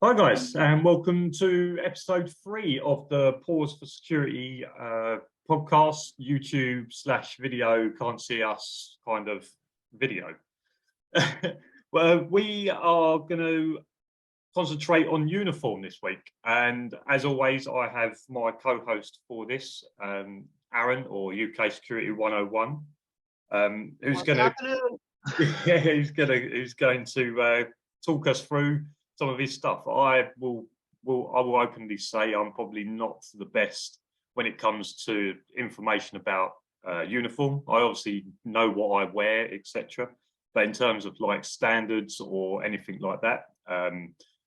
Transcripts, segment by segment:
Hi guys, and welcome to episode 3 of the Paws for Security podcast, YouTube/video, can't see us kind of video. Well, we are going to concentrate on uniform this week, and as always, I have my co-host for this, Aaron, or UK Security 101, who's going to talk us through some of his stuff. I will openly say I'm probably not the best when it comes to information about uniform. I obviously know what I wear, etc. But in terms of like standards or anything like that,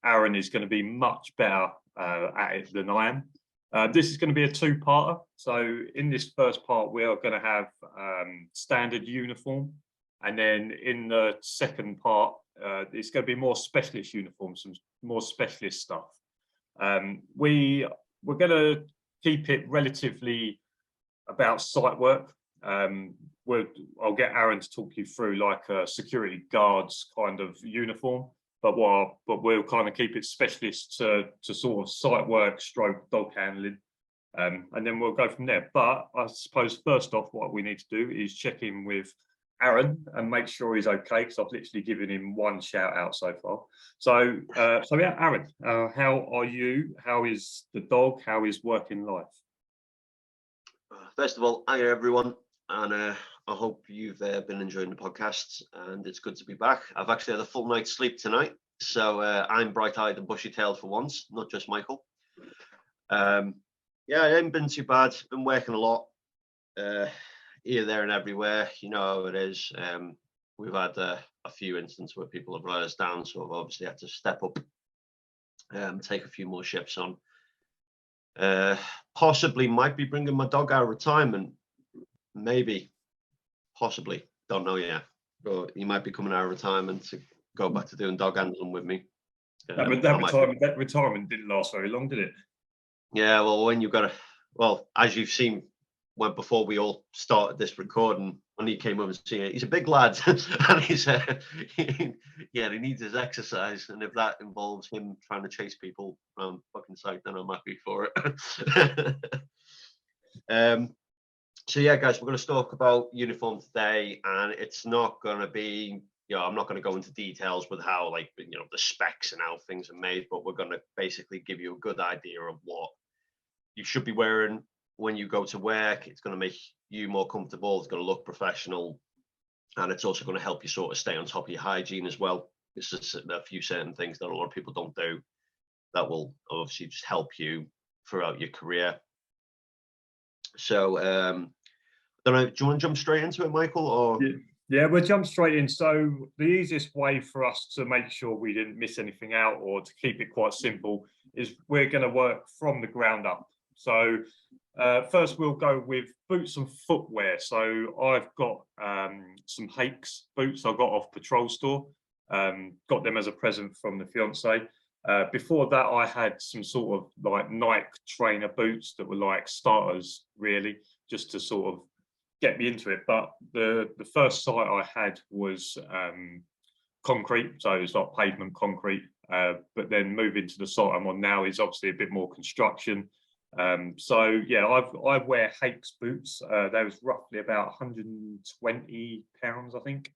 Aaron is going to be much better at it than I am. This is going to be a two-parter. So in this first part, we are going to have standard uniform. And then in the second part, it's going to be more specialist uniforms, some more specialist stuff. We're going to keep it relatively about site work. I'll get Aaron to talk you through like a security guards kind of uniform, but we'll kind of keep it specialist to sort of site work, stroke dog handling, and then we'll go from there. But I suppose first off, what we need to do is check in with Aaron and make sure he's okay, because I've literally given him one shout out so far. So yeah, Aaron, how are you? How is the dog? How is working life? First of all, hi everyone, and I hope you've been enjoying the podcasts, and it's good to be back. I've actually had a full night's sleep tonight, so I'm bright-eyed and bushy-tailed for once, not just Michael. Yeah, I haven't been too bad. Been working a lot. Here, there, and everywhere. You know how it is. We've had a few instances where people have let us down, so I've obviously had to step up, take a few more shifts on. Possibly might be bringing my dog out of retirement. Maybe, possibly, don't know yet. But he might be coming out of retirement to go back to doing dog handling with me. That retirement didn't last very long, did it? Yeah, well, when you've got a, well, as you've seen. When before we all started this recording, when he came over and see it, he's a big lad, and he's he needs his exercise, and if that involves him trying to chase people around fucking site, then I'm happy for it. So yeah, guys, we're going to talk about uniform today, and it's not going to be, I'm not going to go into details with how, like, the specs and how things are made, but we're going to basically give you a good idea of what you should be wearing when you go to work. It's going to make you more comfortable. It's going to look professional, and it's also going to help you sort of stay on top of your hygiene as well. It's just a few certain things that a lot of people don't do that will obviously just help you throughout your career. So, don't know. Do you want to jump straight into it, Michael? Or yeah, we'll jump straight in. So the easiest way for us to make sure we didn't miss anything out, or to keep it quite simple, is we're going to work from the ground up. So first we'll go with boots and footwear. So I've got some Haix boots I got off Patrol Store. Got them as a present from the fiance. Before that, I had some sort of like Nike trainer boots that were like starters, really, just to sort of get me into it. But the first site I had was concrete, so it's like pavement concrete. But then moving to the site I'm on now is obviously a bit more construction. So yeah, I wear Haix boots. They was roughly about £120, I think.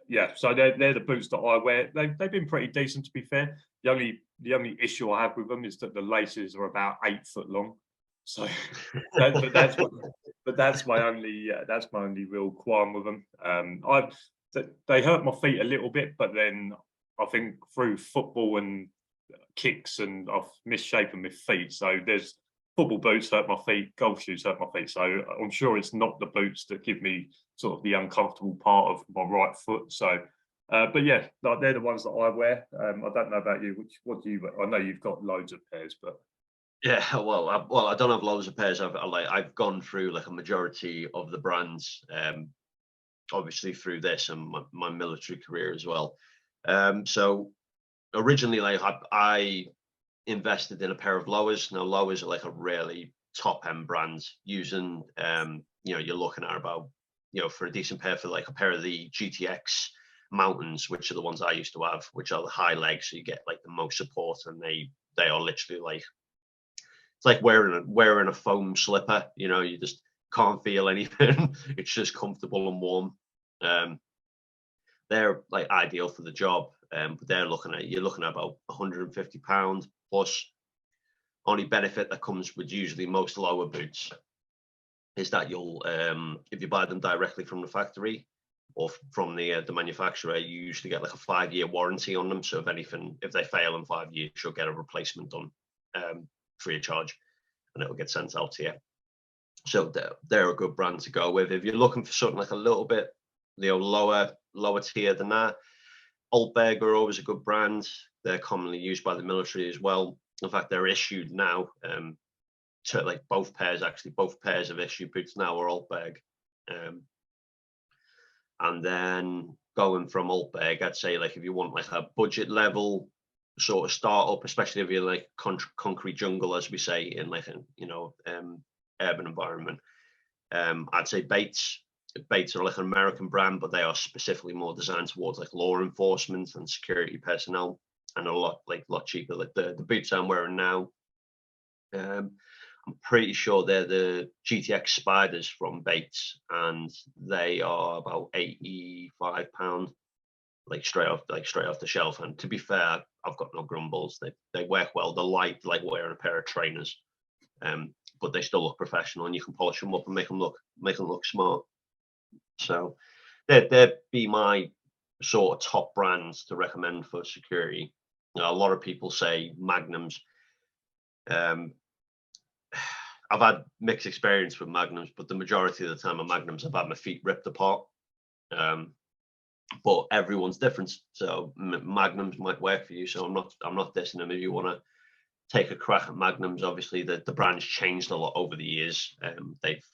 Yeah, so they're the boots that I wear. They've been pretty decent, to be fair. The only issue I have with them is that the laces are about 8 foot long. So that's my only real qualm with them. They hurt my feet a little bit, but then I think through football and kicks, and I've misshapen my feet. So there's football boots hurt my feet, golf shoes hurt my feet. So I'm sure it's not the boots that give me sort of the uncomfortable part of my right foot. So, but yeah, they're the ones that I wear. I don't know about you. What do you wear? I know you've got loads of pairs, but yeah, well, I don't have loads of pairs. I've gone through like a majority of the brands, obviously through this and my military career as well. So originally, like I invested in a pair of Lowers. Now Lowers are like a really top end brand, using you're looking at about, for a decent pair, for like a pair of the GTX mountains, which are the ones I used to have, which are the high legs, so you get like the most support, and they are literally like, it's like wearing a foam slipper. You know, you just can't feel anything. It's just comfortable and warm. They're like ideal for the job, but you're looking at about £150 plus. Only benefit that comes with usually most lower boots is that you'll, if you buy them directly from the factory or from the manufacturer, you usually get like a 5-year warranty on them. So if they fail in 5 years, you'll get a replacement done free of charge, and it'll get sent out to you. So they're a good brand to go with. If you're looking for something like a little bit, lower tier than that, Altberg are always a good brand. They're commonly used by the military as well. In fact, they're issued now to like both pairs of issued boots now are Altberg. And then going from Altberg, I'd say like if you want like a budget level sort of startup, especially if you're like concrete jungle, as we say, in like an urban environment, I'd say Bates. Bates are like an American brand, but they are specifically more designed towards like law enforcement and security personnel, and a lot cheaper. Like the boots I'm wearing now, I'm pretty sure they're the GTX Spiders from Bates, and they are about £85, like straight off the shelf. And to be fair, I've got no grumbles. They work well. They're light, like wearing a pair of trainers, but they still look professional, and you can polish them up and make them look smart. So they'd be my sort of top brands to recommend for security. A lot of people say Magnums. I've had mixed experience with Magnums, but the majority of the time, Magnums, I've had my feet ripped apart. But everyone's different, so Magnums might work for you. So I'm not dissing them. If you want to take a crack at Magnums, obviously the brand's changed a lot over the years. They've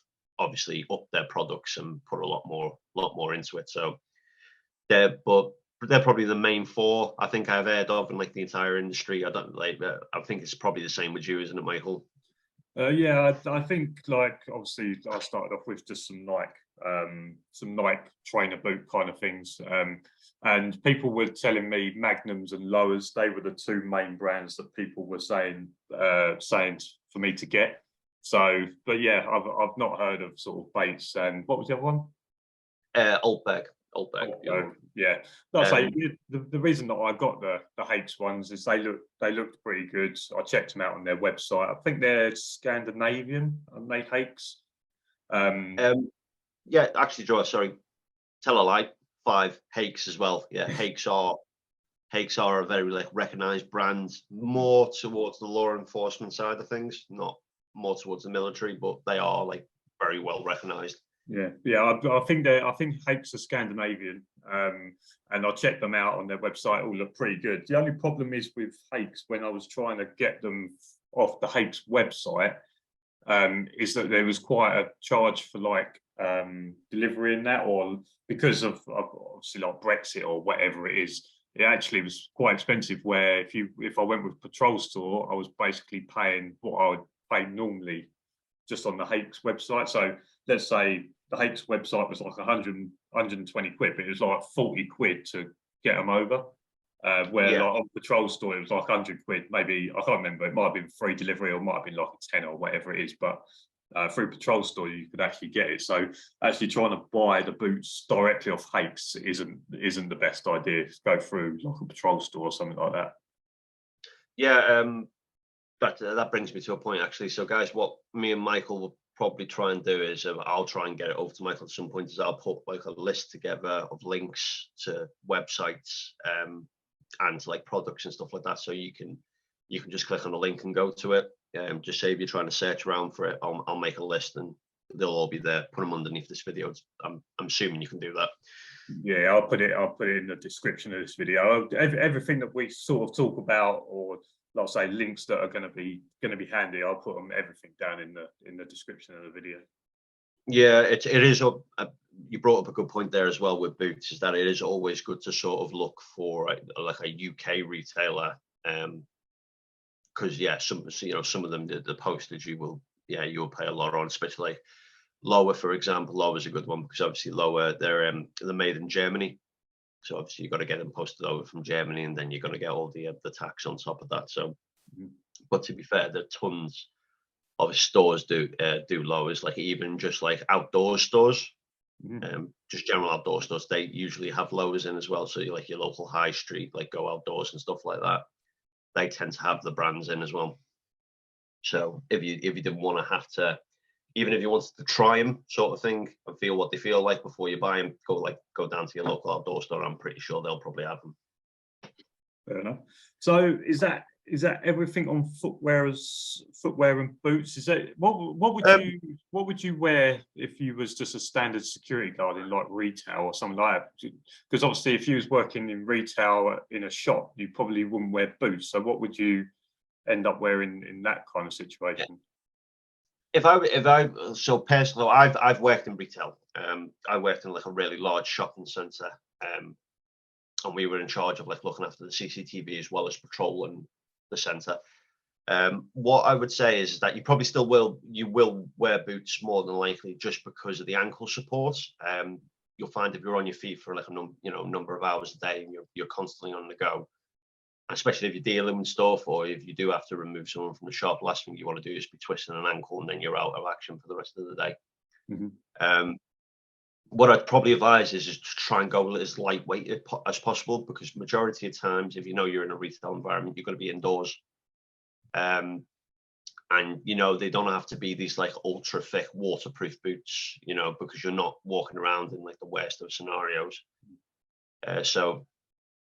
obviously upped their products and put a lot more into it. So they're probably the main four I think I've heard of in like the entire industry. I think it's probably the same with you, isn't it, Michael? Yeah, I think like obviously I started off with just some Nike trainer boot kind of things, and people were telling me Magnums and Lowers, they were the two main brands that people were saying for me to get. So, but yeah, I've not heard of sort of Bates, and what was the other one? Altberg. Yeah. I'll say the reason that I got the Haix ones is they looked pretty good. I checked them out on their website. I think they're Scandinavian, and they Haix. Yeah, actually, Joe, sorry, tell a lie. 5 Haix as well. Yeah, Haix are a very like recognized brand, more towards the law enforcement side of things, not more towards the military, but they are like very well recognized. Yeah. I think Haix are Scandinavian, and I checked them out on their website. All look pretty good. The only problem is with Haix, when I was trying to get them off the Haix website, is that there was quite a charge for like delivery in that, or because of obviously like Brexit or whatever it is. It actually was quite expensive. Where if I went with Patrol Store, I was basically paying what I would pay normally just on the Haix website. So let's say the Haix website was like 120 quid, but it was like 40 quid to get them over. Where like on Patrol Store, it was like 100 quid, maybe, I can't remember, it might have been free delivery or it might have been like a 10 or whatever it is, but through Patrol Store you could actually get it. So actually trying to buy the boots directly off Haix isn't the best idea. Go through like a Patrol Store or something like that. Yeah, but that brings me to a point actually. So guys, what me and Michael will probably try and do is I'll try and get it over to Michael at some point, is I'll put like a list together of links to websites and to like products and stuff like that, so you can just click on a link and go to it. Just say if you're trying to search around for it, I'll make a list and they'll all be there. Put them underneath this video. I'm assuming you can do that. Yeah, I'll put it in the description of this video. Everything that we sort of talk about, or like say links that are going to be handy, I'll put everything down in the description of the video. Yeah, it is. You brought up a good point there as well with boots, is that it is always good to sort of look for like a UK retailer, because some of them, the postage you will pay a lot on, especially like Lower, for example. Lower is a good one because obviously Lower, they're made in Germany, So obviously you've got to get them posted over from Germany, and then you're going to get all the tax on top of that. So, but to be fair, there are tons of stores do lowers, like even just like outdoor stores, just general outdoor stores. They usually have lowers in as well. So you like your local high street, like Go Outdoors and stuff like that. They tend to have the brands in as well. So if you didn't want to have to, even if you wanted to try them, sort of thing, and feel what they feel like before you buy them, go down to your local outdoor store. I'm pretty sure they'll probably have them. Fair enough. So is that everything on footwear and boots? Is that what would you wear if you was just a standard security guard in like retail or something like that? Because obviously if you was working in retail in a shop, you probably wouldn't wear boots. So what would you end up wearing in that kind of situation? So personally, I've worked in retail. I worked in like a really large shopping centre, and we were in charge of like looking after the CCTV as well as patrolling the centre. What I would say is that you probably still will wear boots more than likely, just because of the ankle support. You'll find if you're on your feet for like a number of hours a day and you're constantly on the go, especially if you're dealing with stuff, or if you do have to remove someone from the shop, last thing you want to do is be twisting an ankle and then you're out of action for the rest of the day. What I'd probably advise is just to try and go as lightweight as possible, because majority of times, if you know you're in a retail environment, you're going to be indoors. And they don't have to be these like ultra thick waterproof boots, because you're not walking around in like the worst of scenarios. So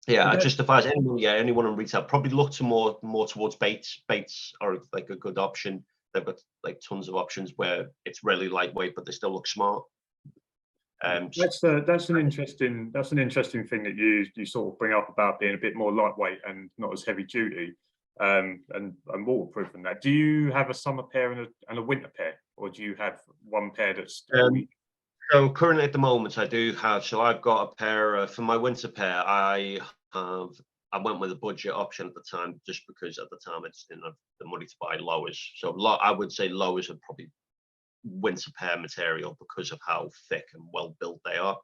yeah, I just advise anyone in retail probably look to more towards Bates. Bates are like a good option. They've got like tons of options where it's really lightweight, but they still look smart. That's an interesting thing that you sort of bring up about being a bit more lightweight and not as heavy duty, and waterproof and that. Do you have a summer pair and a winter pair, or do you have one pair that's So currently at the moment I do have, so I've got a pair for my winter pair. I went with a budget option at the time, just because at the time I just didn't have the money to buy lowers. So I would say lowers are probably winter pair material because of how thick and well built they are.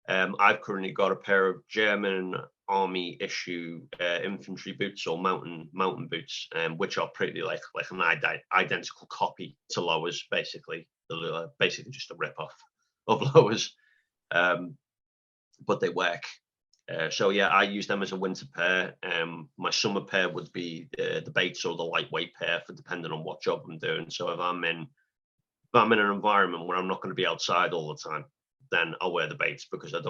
I've currently got a pair of German army issue infantry boots, or mountain boots, which are pretty like an identical copy to lowers, basically. Basically just a rip off of lowers, but they work. So yeah, I use them as a winter pair. My summer pair would be the Bates or the lightweight pair, for depending on what job I'm doing. So if I'm in an environment where I'm not going to be outside all the time, then I'll wear the Bates, because I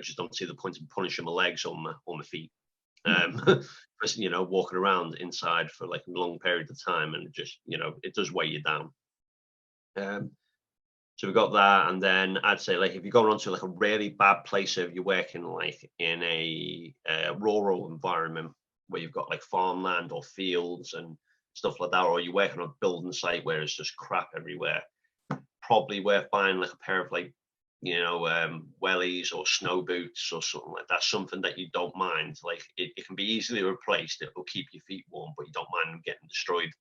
just don't see the point in punishing my legs or my feet. Walking around inside for like a long period of time, and it does weigh you down. So we've got that, and then I'd say like if you're going on to like a really bad place, if you're working like in a rural environment where you've got like farmland or fields and stuff like that, or you're working on a building site where it's just crap everywhere, probably worth buying like a pair of like wellies or snow boots or something like that, something that you don't mind. Like it can be easily replaced, it will keep your feet warm, but you don't mind them getting destroyed,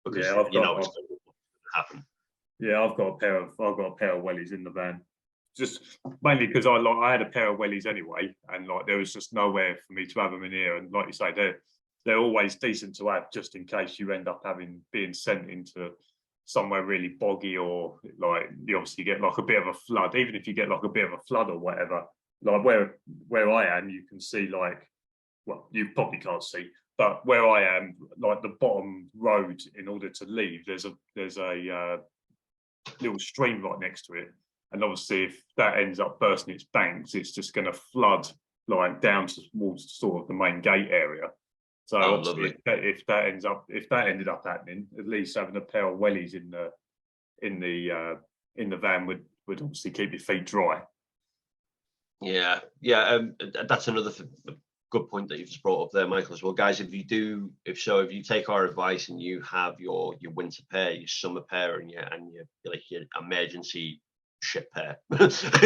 because it's going to happen. Yeah, I've got a pair of wellies in the van, just mainly because I had a pair of wellies anyway, and like there was just nowhere for me to have them in here. And like you say, they're always decent to have, just in case you end up being sent into somewhere really boggy, or like you obviously get like a bit of a flood. Even if you get like a bit of a flood or whatever, like where I am, you can see like, well, you probably can't see, but where I am, like the bottom road, in order to leave, there's a little stream right next to it, and obviously if that ends up bursting its banks, it's just going to flood like down towards sort of the main gate area. So obviously if that ended up happening, at least having a pair of wellies in the van would obviously keep your feet dry. Yeah, that's another good point that you've just brought up there, Michael, as well, guys. If you take our advice and you have your winter pair, your summer pair, and your emergency ship pair,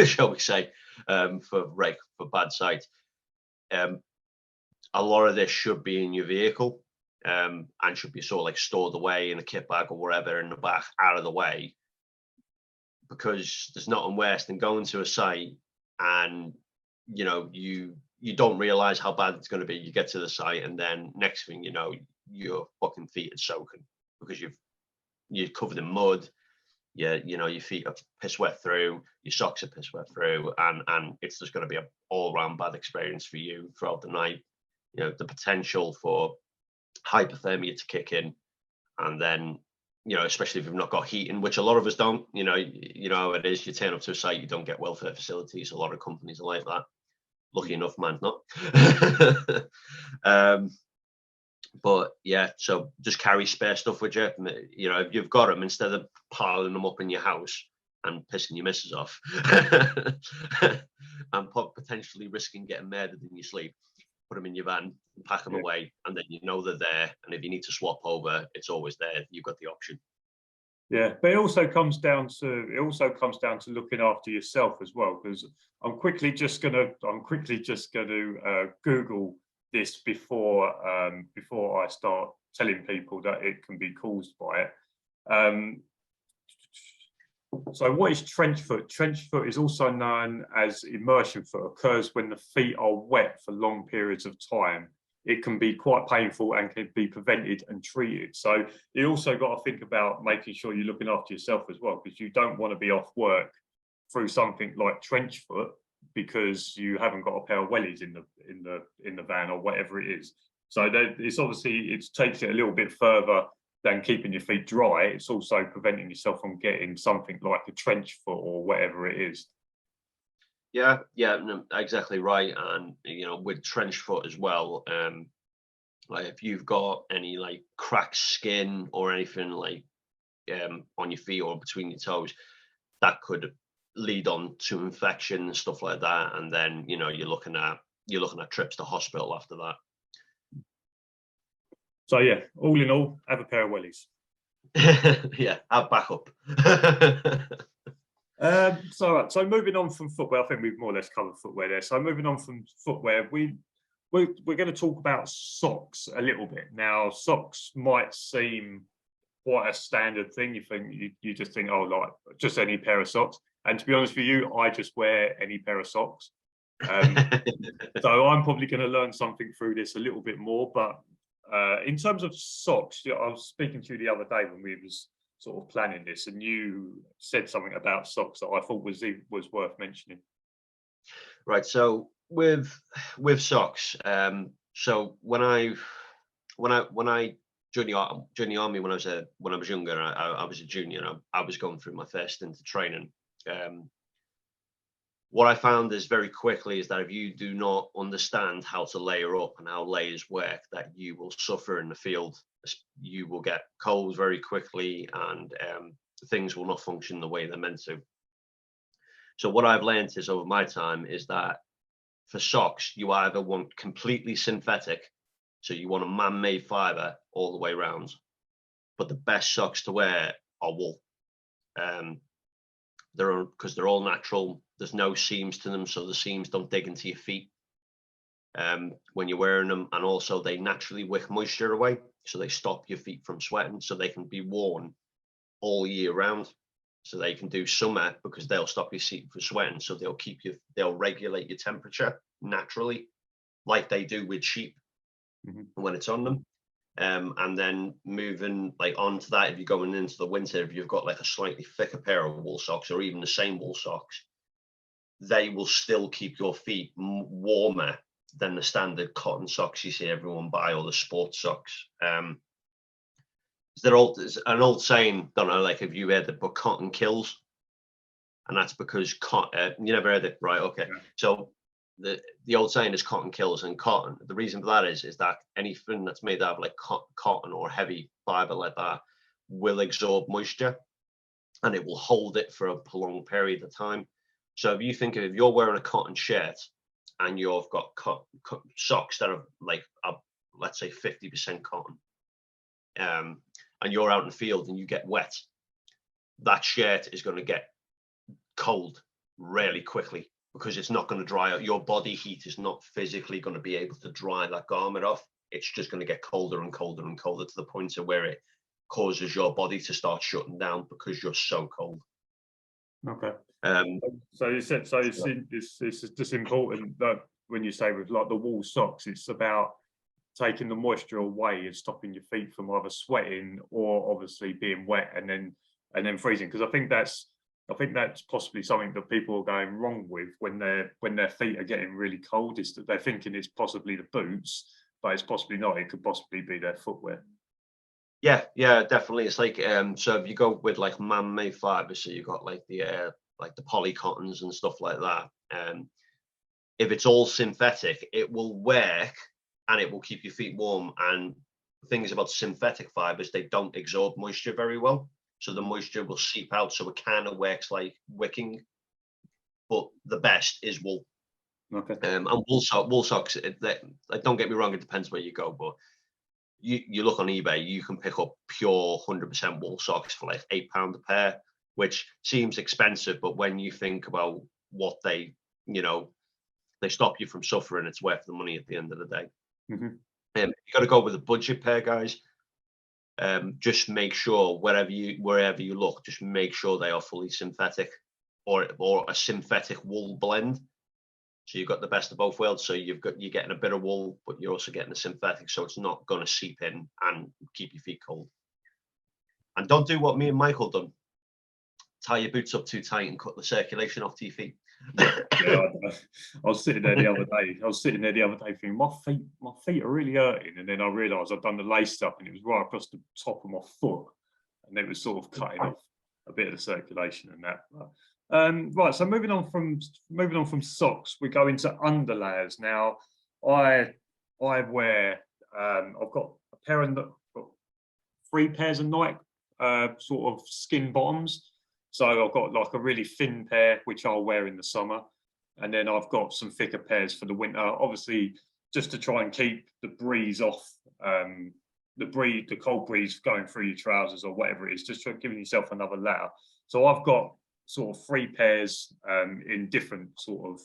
shall we say, for bad sight, a lot of this should be in your vehicle, and should be sort of like stored away in a kit bag or wherever in the back, out of the way, because there's nothing worse than going to a site and you know, you don't realize how bad it's going to be. You get to the site, and then next thing you know, your fucking feet are soaking because you're covered in mud. You know, your feet are piss wet through, your socks are piss wet through, and it's just going to be an all round bad experience for you throughout the night. You know, the potential for hypothermia to kick in, and then, you know, especially if you've not got heating, which a lot of us don't. You know how it is. You turn up to a site, you don't get welfare facilities. A lot of companies are like that. Lucky enough, mine's not. But yeah, so just carry spare stuff with you. You know, if you've got them, instead of piling them up in your house and pissing your missus off, and potentially risking getting murdered in your sleep, put them in your van and pack them away, and then you know they're there. And if you need to swap over, it's always there. You've got the option. Yeah, but it also comes down to looking after yourself as well. Because I'm quickly just gonna Google this before I start telling people that it can be caused by it. So what is trench foot? Trench foot is also known as immersion foot. Occurs when the feet are wet for long periods of time. It can be quite painful and can be prevented and treated. So you also got to think about making sure you're looking after yourself as well, because you don't want to be off work through something like trench foot because you haven't got a pair of wellies in the van or whatever it is. So it's obviously, it takes it a little bit further than keeping your feet dry. It's also preventing yourself from getting something like a trench foot or whatever it is. Yeah, no, exactly right. And you know, with trench foot as well, like if you've got any like cracked skin or anything like on your feet or between your toes, that could lead on to infection and stuff like that. And then, you know, you're looking at trips to hospital after that. So yeah, all in all, have a pair of wellies. Yeah, have backup. So moving on from footwear, I think we've more or less covered footwear there. So moving on from footwear, we're going to talk about socks a little bit. Now, socks might seem quite a standard thing. You just think, oh, like just any pair of socks. And to be honest with you, I just wear any pair of socks. So I'm probably going to learn something through this a little bit more. But in terms of socks, I was speaking to you the other day when we was sort of planning this, and you said something about socks that I thought was worth mentioning. Right. So with socks, so when I joined the army when I was younger, I was a junior. I was going through my first stint of training. What I found is very quickly is that if you do not understand how to layer up and how layers work, that you will suffer in the field. You will get cold very quickly, and things will not function the way they're meant to. So what I've learned is over my time is that for socks, you either want completely synthetic, so you want a man-made fiber all the way around, but the best socks to wear are wool. Because they're all natural. There's no seams to them, so the seams don't dig into your feet when you're wearing them. And also they naturally wick moisture away, so they stop your feet from sweating, so they can be worn all year round. So they can do summer because they'll stop your feet from sweating, so they'll regulate your temperature naturally, like they do with sheep when it's on them. And then moving like onto that, if you're going into the winter, if you've got like a slightly thicker pair of wool socks or even the same wool socks, they will still keep your feet warmer than the standard cotton socks you see everyone buy, or the sports socks. There's an old saying, don't know, like if you heard it, but cotton kills, and that's because you never heard it, right? Okay, yeah. So the old saying is cotton kills, and cotton, the reason for that is that anything that's made out of like cotton or heavy fiber like that will absorb moisture, and it will hold it for a prolonged period of time. So if you think if you're wearing a cotton shirt and you've got socks that are like let's say 50% cotton, and you're out in the field and you get wet, that shirt is going to get cold really quickly, because it's not going to dry out. Your body heat is not physically going to be able to dry that garment off. It's just going to get colder and colder and colder to the point of where it causes your body to start shutting down because you're so cold. Okay. Um, So you said, so it's just important that when you say with like the wool socks, it's about taking the moisture away and stopping your feet from either sweating or obviously being wet and then freezing. Because I think that's possibly something that people are going wrong with when their feet are getting really cold, is that they're thinking it's possibly the boots, but it's possibly not. It could possibly be their footwear. yeah, definitely. It's like so if you go with like man-made fibers, so you've got like the poly cottons and stuff like that. If it's all synthetic, it will work and it will keep your feet warm. And the thing is about synthetic fibers, they don't absorb moisture very well. So the moisture will seep out. So it kind of works like wicking, but the best is wool. Okay. And wool socks, don't get me wrong, it depends where you go, but you look on eBay, you can pick up pure 100% wool socks for like £8 a pair, which seems expensive, but when you think about what they stop you from suffering, it's worth the money at the end of the day. Mhm. You got to go with a budget pair, guys. Just make sure wherever you look, just make sure they are fully synthetic or a synthetic wool blend. So you've got the best of both worlds. So you're getting a bit of wool, but you're also getting a synthetic, so it's not going to seep in and keep your feet cold. And don't do what me and Michael done. Tie your boots up too tight and cut the circulation off to your feet. Yeah, I was sitting there the other day. I was sitting there the other day thinking, my feet are really hurting, and then I realised I'd done the lace up, and it was right across the top of my foot, and it was sort of cutting off a bit of the circulation and that. Right, so moving on from socks, we go into underlayers now. I wear I've got a pair of got 3 pairs of Nike sort of skin bottoms. So I've got like a really thin pair, which I'll wear in the summer. And then I've got some thicker pairs for the winter, obviously, just to try and keep the breeze off, the cold breeze going through your trousers or whatever it is, just giving yourself another layer. So I've got sort of 3 pairs in different sort of,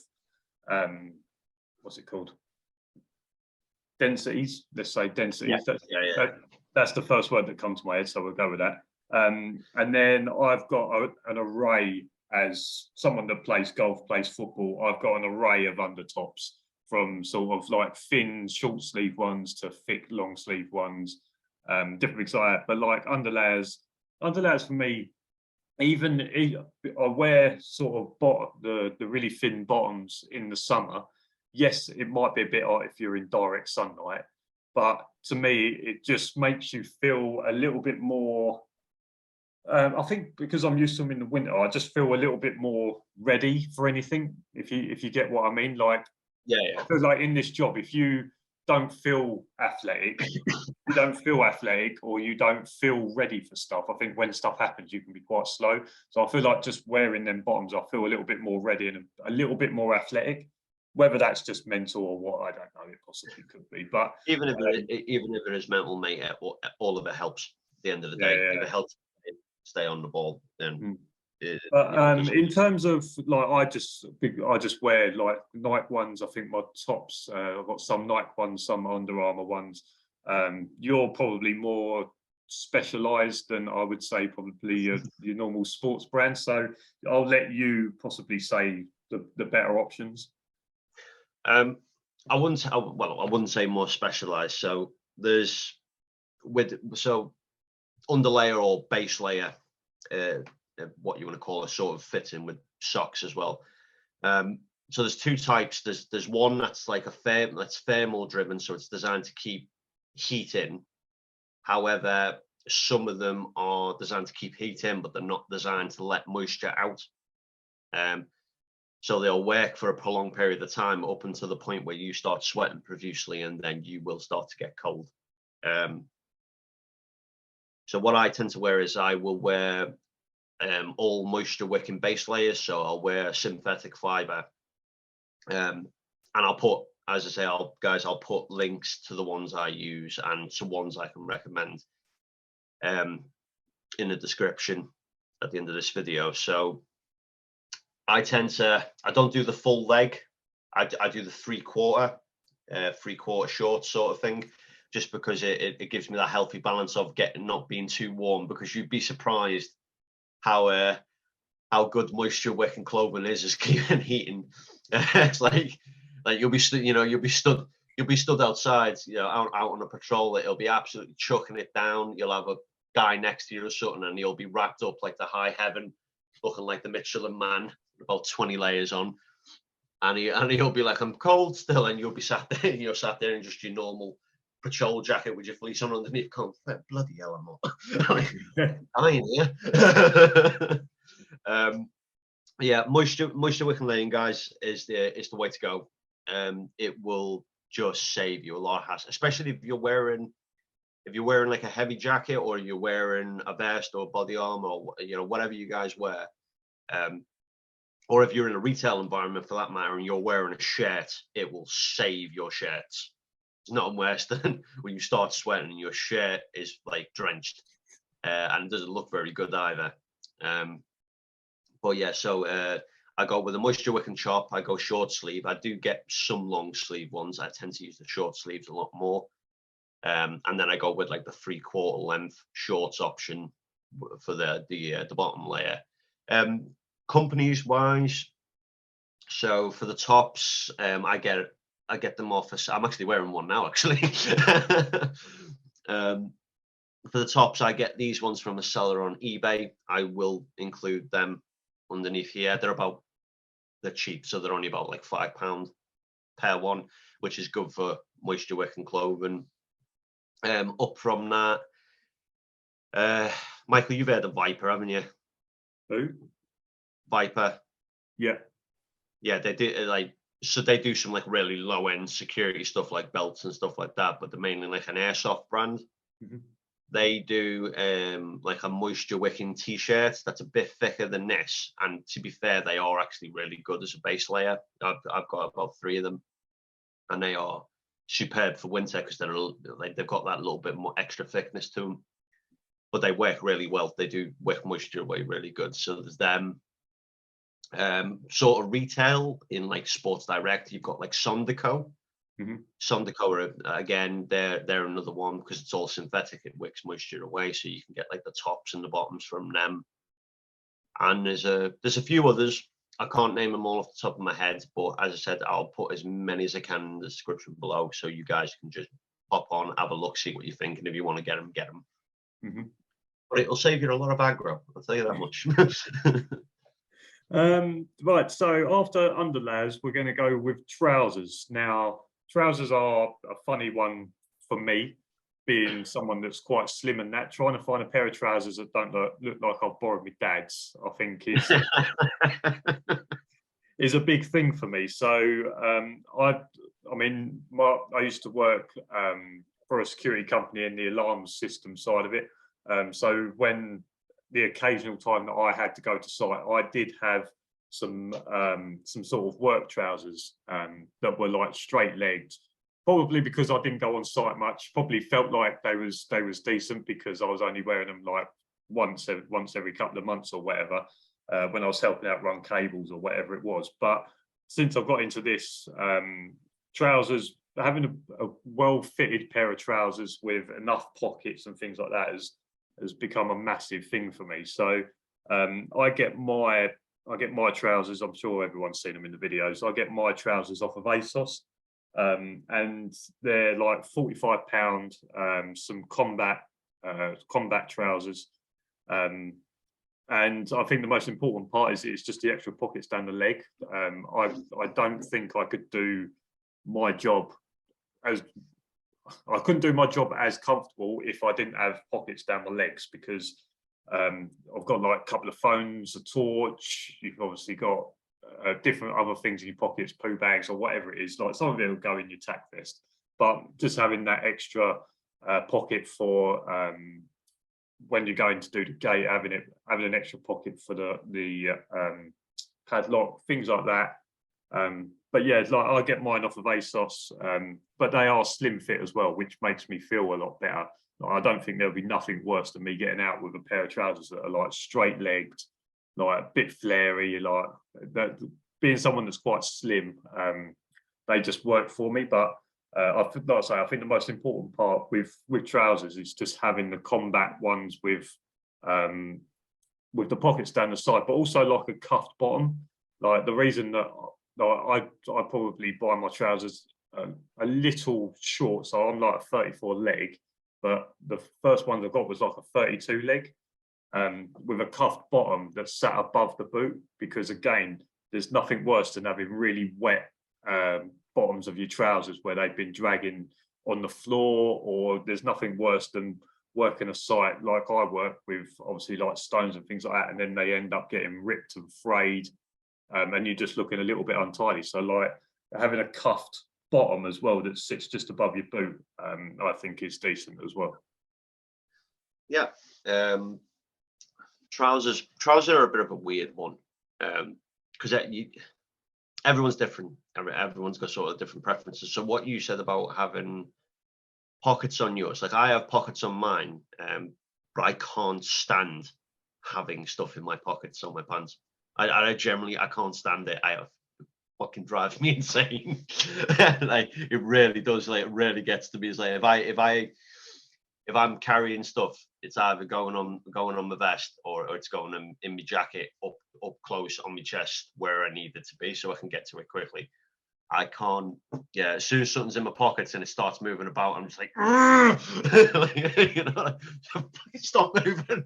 what's it called? Densities, let's say densities. That's the first word that comes to my head, so we'll go with that. And then I've got an array, as someone that plays golf, plays football, I've got an array of undertops, from sort of like thin short sleeve ones to thick long sleeve ones, different things like that. But like underlayers for me, even I wear sort of the really thin bottoms in the summer. Yes, it might be a bit hot if you're in direct sunlight, but to me, it just makes you feel a little bit more. I think because I'm used to them in the winter, I just feel a little bit more ready for anything. If you get what I mean, like I feel like in this job, if you don't feel athletic, or you don't feel ready for stuff, I think when stuff happens, you can be quite slow. So I feel like just wearing them bottoms, I feel a little bit more ready and a little bit more athletic. Whether that's just mental or what, I don't know. It possibly could be, but even if it is mental, mate, all of it helps. At the end of the day, if it helps stay on the ball, then. In terms of like, I just wear like Nike ones. I think my tops, I've got some Nike ones, some Under Armour ones. You're probably more specialized than I would say probably your normal sports brand. So I'll let you possibly say the better options. I wouldn't say more specialized. So there's underlayer or base layer, what you want to call it, sort of fits in with socks as well. So there's 2 types. There's one that's like that's thermal driven, so it's designed to keep heat in. However, some of them are designed to keep heat in, but they're not designed to let moisture out. So they'll work for a prolonged period of time up until the point where you start sweating profusely, and then you will start to get cold. So what I tend to wear is I will wear all moisture wicking base layers. So I'll wear synthetic fiber, and I'll put, as I say, I'll put links to the ones I use and to ones I can recommend in the description at the end of this video. So I don't do the full leg. I do the 3/4 short sort of thing, just because it gives me that healthy balance of not being too warm, because you'd be surprised how how good moisture wicking clothing is keeping heating. It's like you'll be you'll be stood outside, out on a patrol. It'll be absolutely chucking it down. You'll have a guy next to you or something, and you'll be wrapped up like the high heaven, looking like the Michelin Man, about 20 layers on. And he'll be like, I'm cold still, and you'll be sat there, sat there in just your normal patrol jacket with your fleece on underneath, going, bloody hell, I'm dying here. Yeah, moisture wicking laying, guys, is the way to go. It will just save you a lot of hassle, especially if you're wearing like a heavy jacket, or you're wearing a vest or body armor, or whatever you guys wear. Or if you're in a retail environment for that matter, and you're wearing a shirt, it will save your shirts. It's nothing worse than when you start sweating and your shirt is like drenched, and it doesn't look very good either. But yeah, so I go with a moisture wicking chop. I go short sleeve. I do get some long sleeve ones. I tend to use the short sleeves a lot more. And then I go with like the 3/4 length shorts option for the bottom layer. Companies wise, so for the tops, I get them off. I'm actually wearing one now, actually. For the tops, I get these ones from a seller on eBay. I will include them underneath here. They're cheap, so they're only about like £5 per one, which is good for moisture wicking clothing. Up from that, Michael, you've heard of Viper, haven't you? Who? Viper. Yeah. Yeah, they do so they do some like really low end security stuff like belts and stuff like that, but they're mainly like an airsoft brand. Mm-hmm. They do like a moisture wicking t-shirt that's a bit thicker than this, and to be fair, they are actually really good as a base layer. I've got about 3 of them, and they are superb for winter because they've got that little bit more extra thickness to them, but they work really well. They do wick moisture away really good. So there's them. Sort of retail in like Sports Direct, you've got like Sondico. Mm-hmm. Sondico are, again, they're another one because it's all synthetic. It wicks moisture away, so you can get like the tops and the bottoms from them. And there's a few others. I can't name them all off the top of my head, but as I said, I'll put as many as I can in the description below, so you guys can just pop on, have a look, see what you think, and if you want to get them, get them. Mm-hmm. But it'll save you a lot of aggro, I'll tell you that much. Right, so after underlayers, we're going to go with trousers. Now, trousers are a funny one for me, being someone that's quite slim and that. Trying to find a pair of trousers that don't look like I've borrowed my dad's, I think is a big thing for me. So I used to work for a security company in the alarm system side of it. So when the occasional time that I had to go to site, I did have some sort of work trousers that were like straight legged, probably because I didn't go on site much. Probably felt like they was decent because I was only wearing them like once every couple of months or whatever, when I was helping out run cables or whatever it was. But since I've got into this, trousers, having a well fitted pair of trousers with enough pockets and things like that has become a massive thing for me. So I get my trousers. I'm sure everyone's seen them in the videos. I get my trousers off of ASOS, and they're like £45. Some combat trousers, and I think the most important part is it's just the extra pockets down the leg. I don't think I could do my job I couldn't do my job as comfortable if I didn't have pockets down my legs, because I've got like a couple of phones, a torch. You've obviously got different other things in your pockets, poo bags or whatever it is. Like some of it will go in your tack vest, but just having that extra pocket for when you're going to do the gate, having an extra pocket for the padlock, things like that. But yeah, it's like I get mine off of ASOS, but they are slim fit as well, which makes me feel a lot better. I don't think there'll be nothing worse than me getting out with a pair of trousers that are like straight legged, like a bit flary, like that. Being someone that's quite slim, they just work for me. But I think the most important part with trousers is just having the combat ones with with the pockets down the side, but also like a cuffed bottom. Like the reason that I probably buy my trousers a little short, so I'm like a 34 leg, but the first one I got was like a 32 leg, with a cuffed bottom that sat above the boot, because again, there's nothing worse than having really wet bottoms of your trousers where they've been dragging on the floor, or there's nothing worse than working a site like I work with, obviously like stones and things like that, and then they end up getting ripped and frayed, and you're just looking a little bit untidy. So like having a cuffed bottom as well that sits just above your boot, I think is decent as well. Yeah. Trousers are a bit of a weird one, because everyone's different. Everyone's got sort of different preferences. So what you said about having pockets on yours, like I have pockets on mine, but I can't stand having stuff in my pockets on my pants. I generally can't stand it. It fucking drives me insane. Like it really does. Like it really gets to me. It's like if I'm carrying stuff, it's either going on my vest, or it's going in my jacket up close on my chest where I need it to be, so I can get to it quickly. I can't. Yeah, as soon as something's in my pockets and it starts moving about, I'm just like, like you know, stop moving.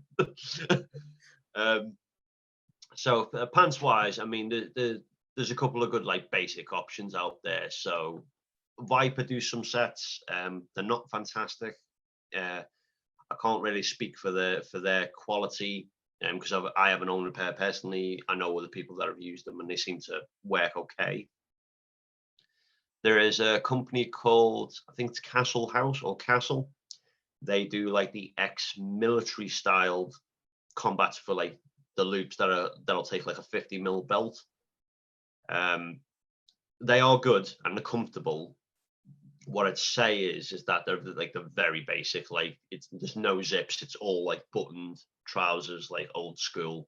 So pants wise, I mean, there's a couple of good like basic options out there. So Viper do some sets. They're not fantastic. I can't really speak for their quality, because I haven't owned a pair personally. I know other people that have used them and they seem to work okay. There is a company called, I think it's Castle House or Castle. They do like the ex-military styled combats for like the loops that'll take like a 50mm belt. They are good and they're comfortable. What I'd say is that they're like the very basic, like there's no zips, it's all like buttoned trousers, like old school,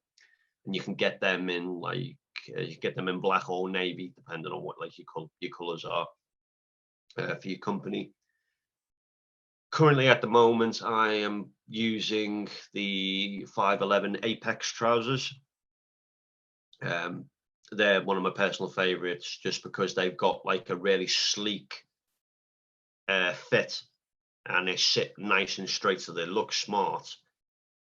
and you can get them in like you get them in black or navy depending on what like your colors are for your company. Currently at the moment I am using the 511 Apex trousers. They're one of my personal favorites just because they've got like a really sleek fit, and they sit nice and straight, so they look smart.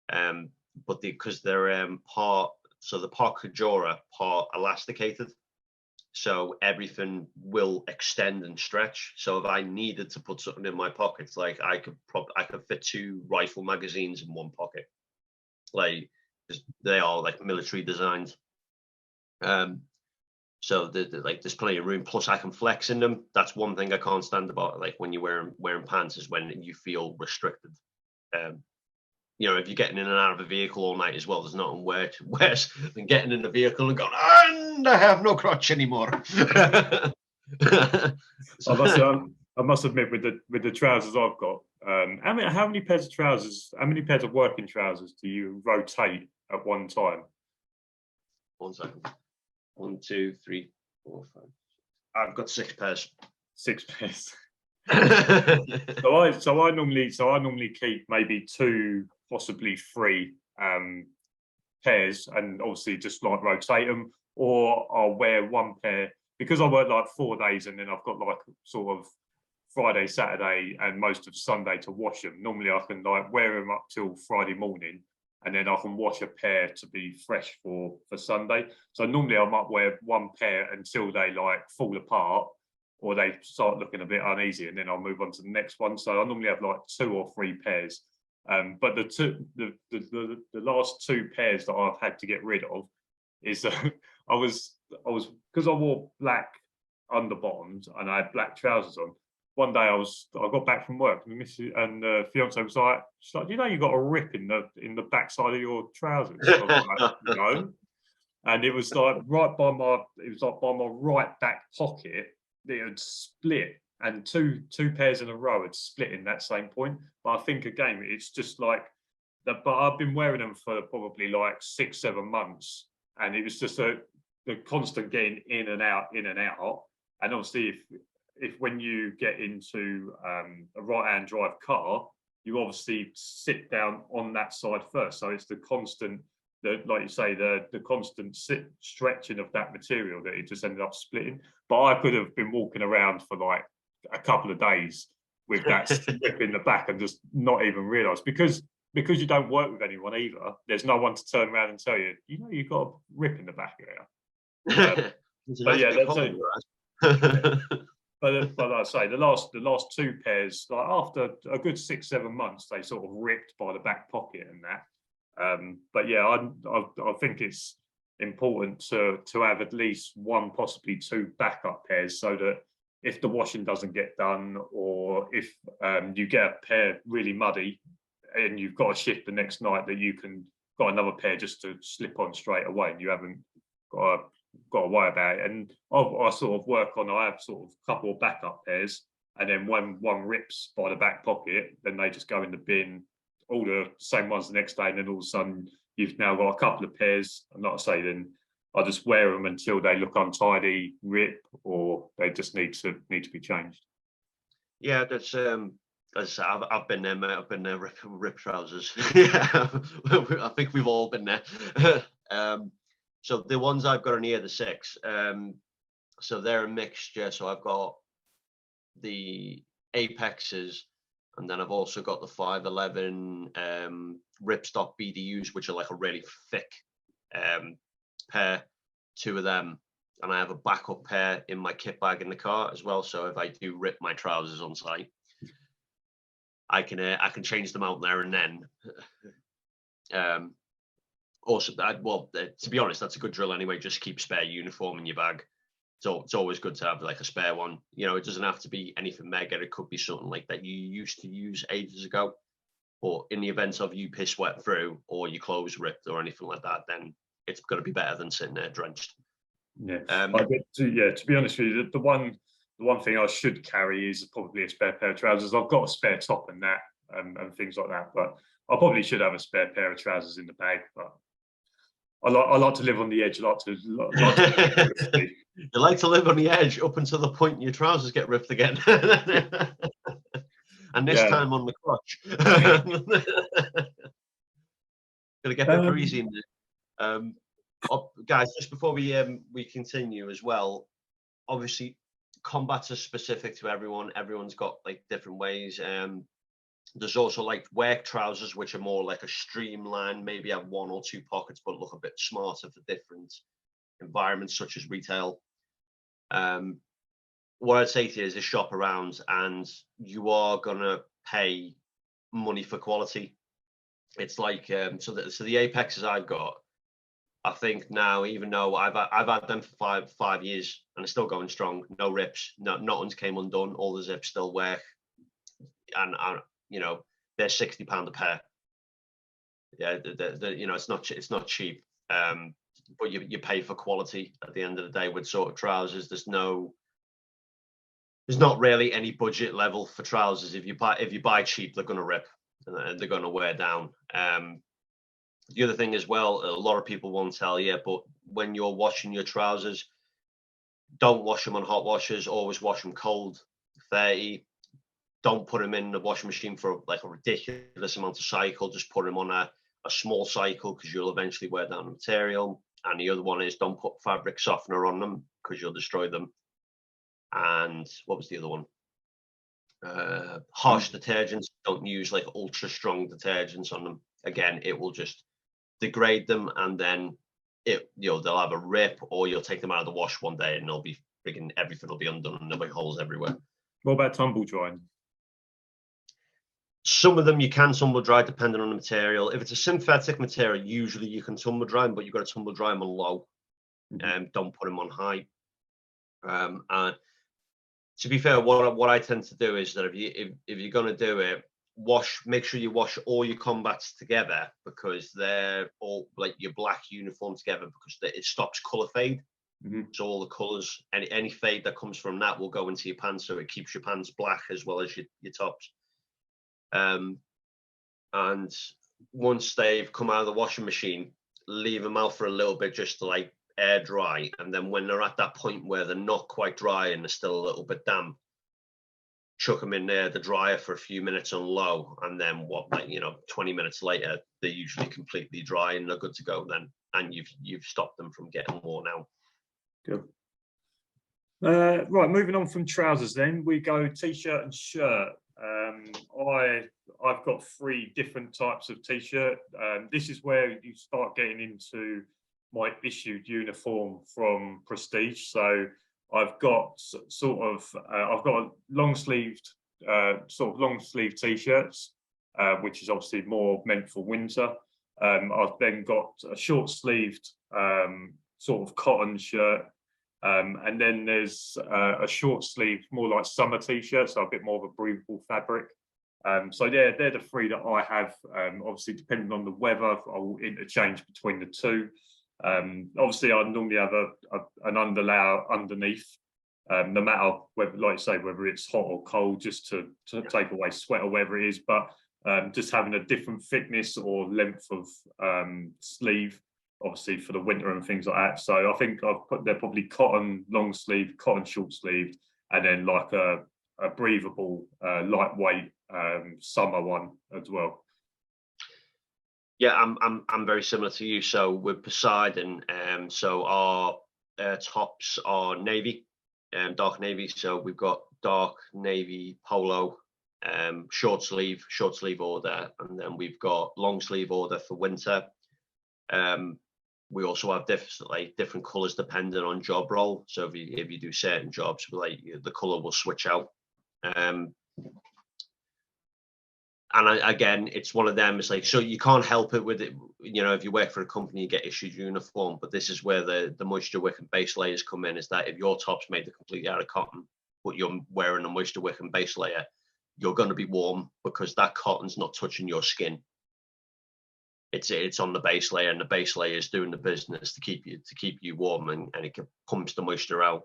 But because they're part Cajora, part elasticated, so everything will extend and stretch. So if I needed to put something in my pockets, like I could fit 2 rifle magazines in one pocket, like they are like military designed. So there's plenty of room. Plus, I can flex in them. That's one thing I can't stand about like when you're wearing pants, is when you feel restricted. You know, if you're getting in and out of a vehicle all night as well, there's nothing worse than getting in the vehicle and going, and I have no crotch anymore. I must admit, with the trousers I've got, how many pairs of trousers, how many pairs of working trousers do you rotate at one time? 1 second. 1, 2, 3, 4, 5. I've got 6 pairs. 6 pairs. So I normally keep maybe 2, possibly 3 pairs, and obviously just like rotate them, or I'll wear 1 pair because I work like 4 days, and then I've got like sort of Friday, Saturday, and most of Sunday to wash them. Normally I can like wear them up till Friday morning, and then I can wash a pair to be fresh for Sunday. So normally I might wear 1 pair until they like fall apart, or they start looking a bit uneasy, and then I'll move on to the next one. So I normally have like 2 or 3 pairs. But the last 2 pairs that I've had to get rid of is I was because I wore black underbottoms and I had black trousers on. One day I got back from work, and the fiance was like, you know, you got a rip in the backside of your trousers. I was like, no. And it was like by my right back pocket, it had split, and two pairs in a row had split in that same point. But I think again, it's just like that. But I've been wearing them for probably like 6-7 months, and it was just the constant getting in and out. And obviously, if when you get into a right-hand drive car, you obviously sit down on that side first. So it's the constant like you say, the constant stretching of that material that it just ended up splitting. But I could have been walking around for like a couple of days with that slip in the back and just not even realise, because you don't work with anyone either. There's no one to turn around and tell you, you've got a rip in the back here. But yeah, that's but like I say, the last two pairs, like after a good 6-7 months, they sort of ripped by the back pocket and that. But yeah, I think it's important to have at least one, possibly two backup pairs, so that if the washing doesn't get done, or if you get a pair really muddy and you've got a shift the next night, that you got another pair just to slip on straight away, and you haven't got to worry about it. And I sort of work on, I have sort of a couple of backup pairs, and then when one rips by the back pocket, then they just go in the bin, all the same ones the next day, and then all of a sudden you've now got a couple of pairs. And like I say, then I just wear them until they look untidy, rip, or they just need to be changed. Yeah, that's as I've been there, mate. I've been there, rip trousers. Yeah, I think we've all been there. So the ones I've got on here, the 6, so they're a mixture. So I've got the Apexes, and then I've also got the 511 ripstop BDUs, which are like a really thick pair, 2 of them. And I have a backup pair in my kit bag in the car as well. So if I do rip my trousers on site, I can change them out there and then. Also, to be honest, that's a good drill anyway. Just keep spare uniform in your bag. So it's always good to have like a spare one. It doesn't have to be anything mega. It could be something like that you used to use ages ago. But in the event of you piss wet through, or your clothes ripped or anything like that, then it's going to be better than sitting there drenched. Yeah. To be honest with you, the one thing I should carry is probably a spare pair of trousers. I've got a spare top and that, and things like that, but I probably should have a spare pair of trousers in the bag. But I like to live on the edge. I like to You like to live on the edge up until the point your trousers get ripped again. And this time on the crotch. Gonna get a bit breezy in there. Guys, just before we continue as well, obviously combats are specific to everyone. Everyone's got like different ways. There's also like work trousers, which are more like a streamline, maybe have 1 or 2 pockets, but look a bit smarter for different environments, such as retail. What I'd say to you is to shop around, and you are gonna pay money for quality. It's like so the Apexes I've got, I think now, even though I've had them for five years and they're still going strong, no rips, nothing's came undone, all the zips still work, and they're £60 a pair. Yeah, it's not cheap, but you pay for quality at the end of the day with sort of trousers. There's not really any budget level for trousers. If you buy cheap, they're going to rip and they're going to wear down. The other thing as well, a lot of people won't tell you, but when you're washing your trousers, don't wash them on hot washers. Always wash them cold, 30. Don't put them in the washing machine for like a ridiculous amount of cycle. Just put them on a small cycle, because you'll eventually wear down the material. And the other one is, don't put fabric softener on them, because you'll destroy them. And what was the other one? Harsh detergents. Don't use like ultra strong detergents on them. Again, it will just degrade them, and then they'll have a rip, or you'll take them out of the wash one day and they'll be frigging, everything will be undone and there'll be holes everywhere. What about tumble drying? Some of them you can tumble dry depending on the material. If it's a synthetic material, usually you can tumble dry them, but you've got to tumble dry them on low. Don't put them on high. And to be fair, what I tend to do is that if you're going to do it, make sure you wash all your combats together, because they're all like your black uniform together, because it stops color fade. So all the colors, any fade that comes from that will go into your pants, so it keeps your pants black as well as your tops. And once they've come out of the washing machine, leave them out for a little bit just to like air dry, and then when they're at that point where they're not quite dry and they're still a little bit damp, chuck them in there, the dryer for a few minutes on low, and then 20 minutes later, they're usually completely dry and they're good to go then, and you've stopped them from getting worn out. Good. Right, moving on from trousers, then we go t-shirt and shirt. I've got 3 different types of t-shirt. This is where you start getting into my issued uniform from Prestige. So I've got I've got long sleeved long sleeve t-shirts, which is obviously more meant for winter. I've then got a short sleeved sort of cotton shirt. And then there's a short sleeve, more like summer t-shirt, so a bit more of a breathable fabric. So yeah, they're the 3 that I have. Obviously, depending on the weather, I will interchange between the 2. Obviously, I normally have an underlayer underneath, no matter whether, like you say, whether it's hot or cold, just to take away sweat or whatever it is. But just having a different thickness or length of sleeve, obviously for the winter and things like that. So I think they're probably cotton long sleeve, cotton short sleeved, and then like a breathable, lightweight summer one as well. Yeah, I'm very similar to you. So with Poseidon, so our tops are navy, dark navy. So we've got dark navy polo, short sleeve order, and then we've got long sleeve order for winter. We also have different colors depending on job role. So if you do certain jobs, like the color will switch out. And again, it's one of them. It's like, so you can't help it with it. You know, if you work for a company, you get issued uniform. But this is where the moisture wick and base layers come in. Is that if your top's made completely out of cotton, but you're wearing a moisture wick and base layer, you're going to be warm because that cotton's not touching your skin. It's on the base layer, and the base layer is doing the business to keep you warm, and it pumps the moisture out.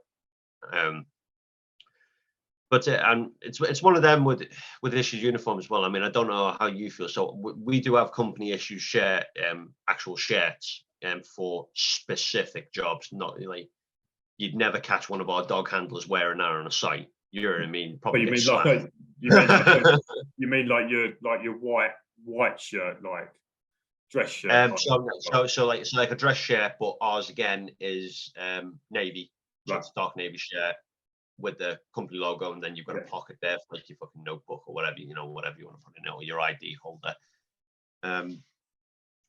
But and it's one of them with issued uniform as well. I mean, I don't know how you feel. So we do have company issued actual shirts for specific jobs. Not like you'd never catch one of our dog handlers wearing that on a site. You know what I mean? Probably but you mean like your white shirt, like dress shirt. So like a dress shirt, but ours again is navy. So it's dark navy shirt with the company logo, and then you've got a pocket there for like your fucking notebook or whatever, whatever you want to put in it, or your ID holder.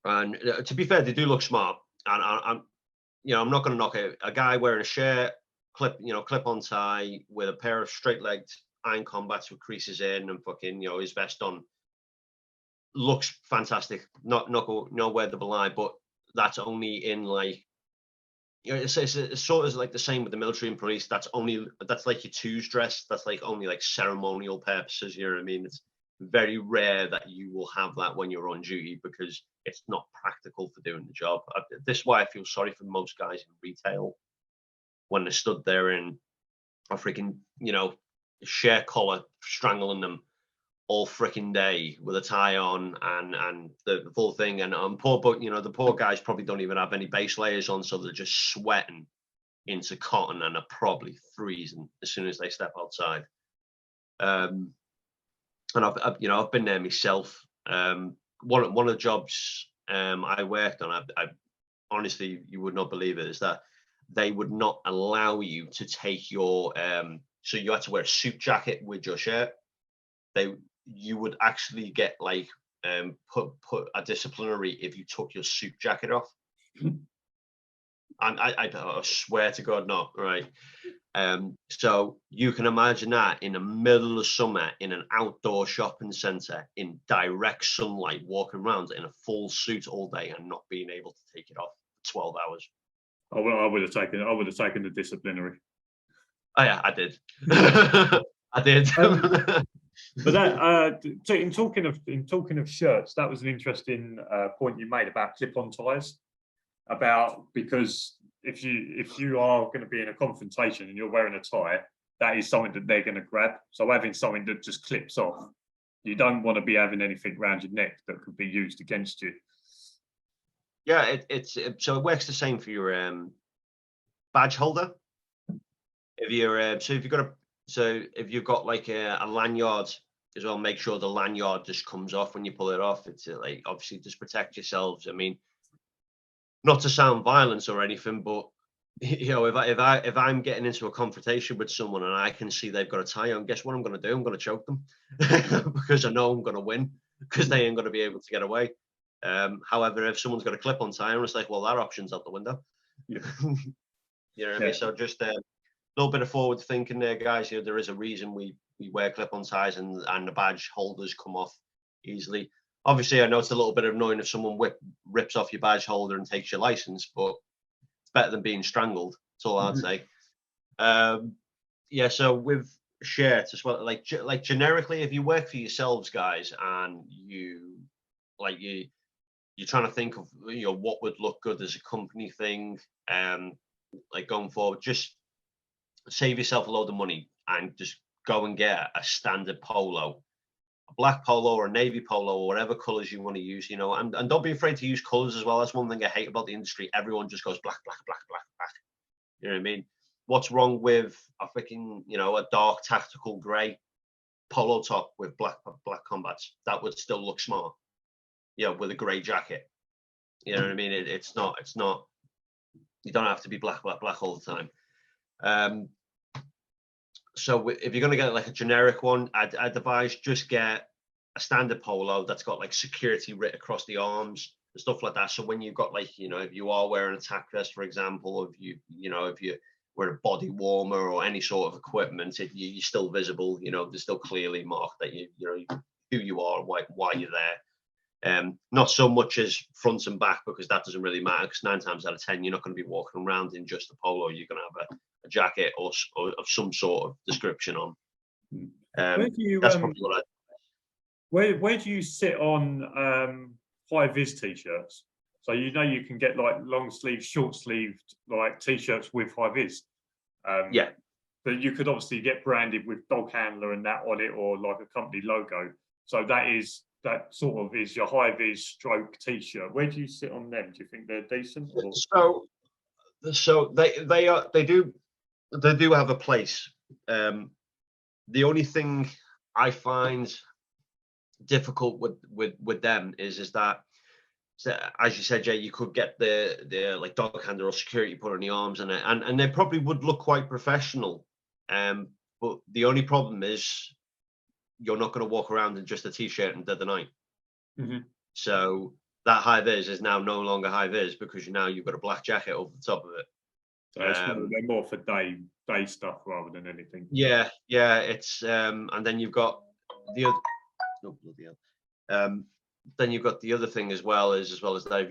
And to be fair, they do look smart. And I'm not going to knock a guy wearing a shirt, clip-on tie with a pair of straight-legged iron combats with creases in and fucking, his vest on. Looks fantastic. Not where the belie, but that's only in like, it's sort of like the same with the military and police. That's like your twos dress. That's like only like ceremonial purposes. You know what I mean? It's very rare that you will have that when you're on duty because it's not practical for doing the job. This is why I feel sorry for most guys in retail when they're stood there in a freaking, shirt collar strangling them all freaking day with a tie on and the full thing, and the poor guys probably don't even have any base layers on, so they're just sweating into cotton and are probably freezing as soon as they step outside. And I've been there myself. One of the jobs I worked on, I honestly, you would not believe it, is that they would not allow you to take your so you had to wear a suit jacket with your shirt. You would actually get like put a disciplinary if you took your suit jacket off. And I swear to God, not right. So you can imagine that in the middle of summer in an outdoor shopping centre in direct sunlight, walking around in a full suit all day and not being able to take it off for 12 hours. I would have taken the disciplinary. Oh yeah, I did. I did. But that in talking of shirts, that was an interesting point you made about clip-on ties. Because if you are going to be in a confrontation and you're wearing a tie, that is something that they're going to grab. So having something that just clips off, you don't want to be having anything around your neck that could be used against you. Yeah, so it works the same for your badge holder. If you've got So if you've got like a lanyard as well, make sure the lanyard just comes off when you pull it off. It's like obviously just protect yourselves. I mean, not to sound violent or anything, but you know, if I'm getting into a confrontation with someone and I can see they've got a tie on, guess what I'm going to do? I'm going to choke them because I know I'm going to win because they ain't going to be able to get away. However, if someone's got a clip on tie, I'm just like, well, that option's out the window. Yeah. You know what I mean? So just a little bit of forward thinking there, guys. You know, there is a reason we wear clip-on ties and the badge holders come off easily. Obviously, I know it's a little bit annoying if someone rips off your badge holder and takes your license, but it's better than being strangled. That's all I'd say. Yeah. So with shirts as well, like generically, if you work for yourselves, guys, and you're trying to think of what would look good as a company thing, like going forward, just save yourself a load of money and just go and get a standard polo, a black polo or a navy polo or whatever colors you want to use, and don't be afraid to use colors as well. That's one thing I hate about the industry. Everyone just goes black, black, black, black, black. You know what I mean? What's wrong with a freaking, a dark tactical gray polo top with black combats? That would still look smart. With a gray jacket. You know what I mean? It's not, you don't have to be black, black, black all the time. So if you're going to get like a generic one, I'd advise just get a standard polo that's got like security writ across the arms and stuff like that. So when you've got like, if you are wearing a tack vest, for example, if you wear a body warmer or any sort of equipment, if you're still visible, they're still clearly marked that you know who you are and why you're there. Not so much as front and back, because that doesn't really matter, because 9 times out of 10 you're not going to be walking around in just a polo. You're going to have a jacket or of some sort of description on. Where do you that's probably what where do you sit on high vis t-shirts? So you can get like long sleeve, short sleeved like t-shirts with high vis. Yeah. But you could obviously get branded with dog handler and that on it, or like a company logo. So that sort of is your high vis stroke t-shirt. Where do you sit on them? Do you think they're decent? Or? So they do have a place. The only thing I find difficult with them is that, so, as you said, Jay, you could get the like dog handler or security put on the arms and they probably would look quite professional. But the only problem is you're not going to walk around in just a t-shirt and dead the night. Mm-hmm. So that high vis is now no longer high vis, because you've got a black jacket over the top of it. So they're more for day stuff rather than anything. Yeah, it's and then you've got the other. Oh, bloody hell. Then you've got the other thing as well as that,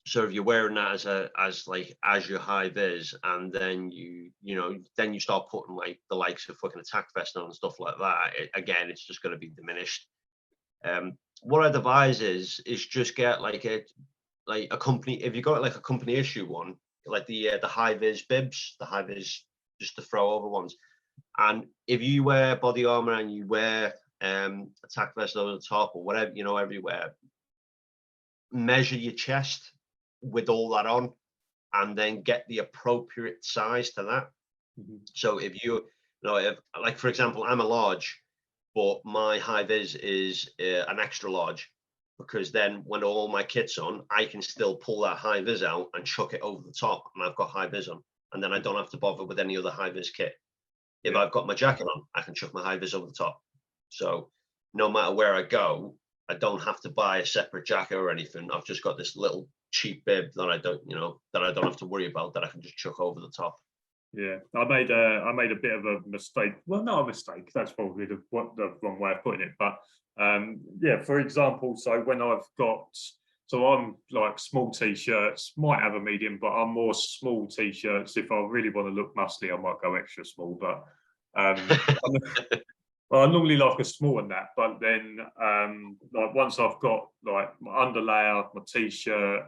if you're wearing that as your high vis, and then you start putting like the likes of fucking attack vest on and stuff like that, again, it's just going to be diminished. What I'd advise is just get like a company, if you got like a company issue one, like the high vis bibs, the high vis just to throw over ones. And if you wear body armor and you wear attack vest over the top or whatever, everywhere, measure your chest with all that on, and then get the appropriate size to that. Mm-hmm. So if if, like, for example, I'm a large, but my high vis is an extra large, because then when all my kit's on, I can still pull that high vis out and chuck it over the top, and I've got high vis on, and then I don't have to bother with any other high vis kit. If I've got my jacket on, I can chuck my high vis over the top. So no matter where I go, I don't have to buy a separate jacket or anything. I've just got this little cheap bib that I don't have to worry about, that I can just chuck over the top. Yeah, I made a bit of a mistake. Well, not a mistake. That's probably the wrong way of putting it. But yeah, for example, so when I'm like small t-shirts, might have a medium, but I'm more small t-shirts. If I really want to look muscly, I might go extra small. But well, I normally like a small one that. But then like once I've got like my underlayer, my t-shirt,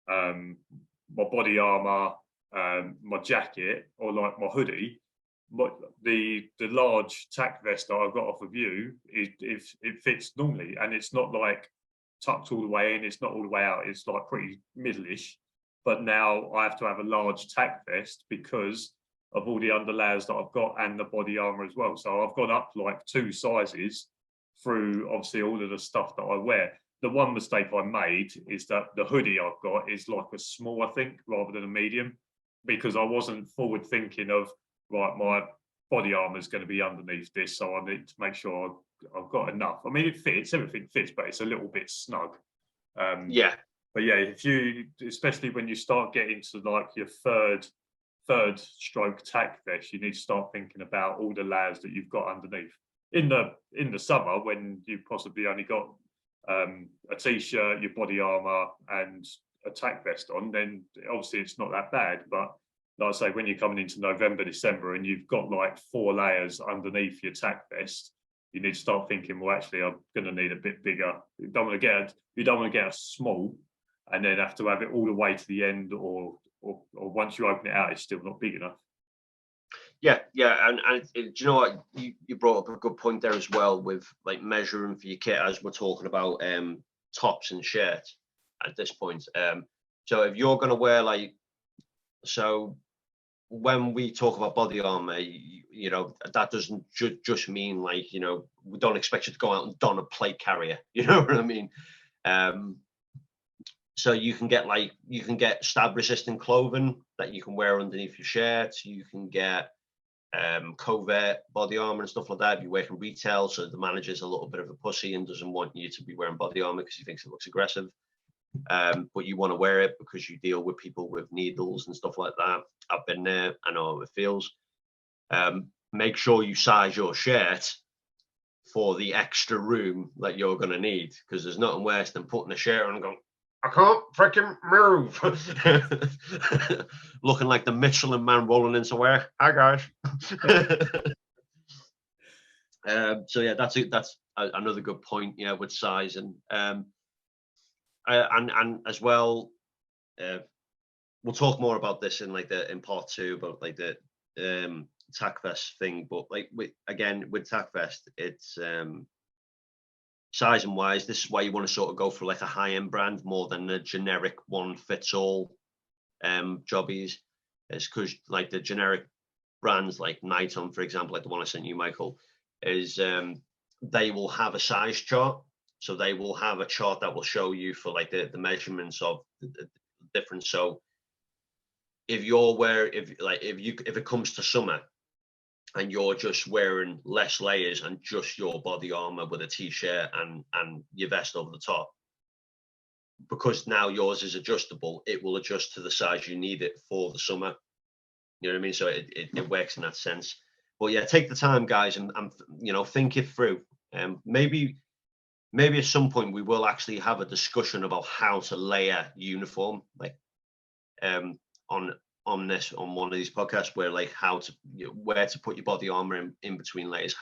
my body armor, my jacket, or like my hoodie, the large tack vest that I've got off of you, it fits normally, and it's not like tucked all the way in, it's not all the way out, it's like pretty middle-ish. But now I have to have a large tack vest because of all the underlayers that I've got and the body armor as well. So I've gone up like 2 sizes through obviously all of the stuff that I wear. The one mistake I made is that the hoodie I've got is like a small, I think, rather than a medium, because I wasn't forward thinking of, right, my body armor is going to be underneath this, so I need to make sure I've got enough. I mean, it fits, everything fits, but it's a little bit snug. Yeah. But yeah, if you, especially when you start getting to like your third stroke tack vest, you need to start thinking about all the layers that you've got underneath. In the summer, when you possibly only got a t-shirt, your body armor, and a tack vest on, then obviously it's not that bad. But like I say, when you're coming into November, December, and you've got like 4 layers underneath your tack vest, you need to start thinking, well, actually, I'm going to need a bit bigger. You don't want to get a small, and then have to have it all the way to the end, or once you open it out, it's still not big enough. Yeah, and do you know what, you brought up a good point there as well with like measuring for your kit, as we're talking about tops and shirts at this point. So if you're going to wear like, so when we talk about body armor, you know, that doesn't just mean like, you know, we don't expect you to go out and don a plate carrier, you know what I mean? So you can get stab resistant clothing that you can wear underneath your shirts. You can get covert body armor and stuff like that if you're working retail, so the manager's a little bit of a pussy and doesn't want you to be wearing body armor because he thinks it looks aggressive, but you want to wear it because you deal with people with needles and stuff like that. I've been there, I know how it feels. Make sure you size your shirt for the extra room that you're going to need, because there's nothing worse than putting a shirt on and going, I can't freaking move. Looking like the Michelin man rolling into work. Hi guys. So yeah, that's another good point. Yeah, with size and as well, we'll talk more about this in part 2 about like the tack vest thing. But like with tack vest, it's size and wise, this is why you want to sort of go for like a high-end brand more than a generic one-fits-all jobbies. It's because like the generic brands like Niton, for example, like the one I sent you, Michael, is they will have a size chart. So they will have a chart that will show you for like the measurements of the difference. So if it comes to summer and you're just wearing less layers and just your body armor with a t-shirt and your vest over the top, because now yours is adjustable, it will adjust to the size you need it for the summer. You know what I mean? So it works in that sense. But yeah, take the time, guys, and you know, think it through. Maybe at some point we will actually have a discussion about how to layer uniform, like on one of these podcasts, where like where to put your body armor in between layers,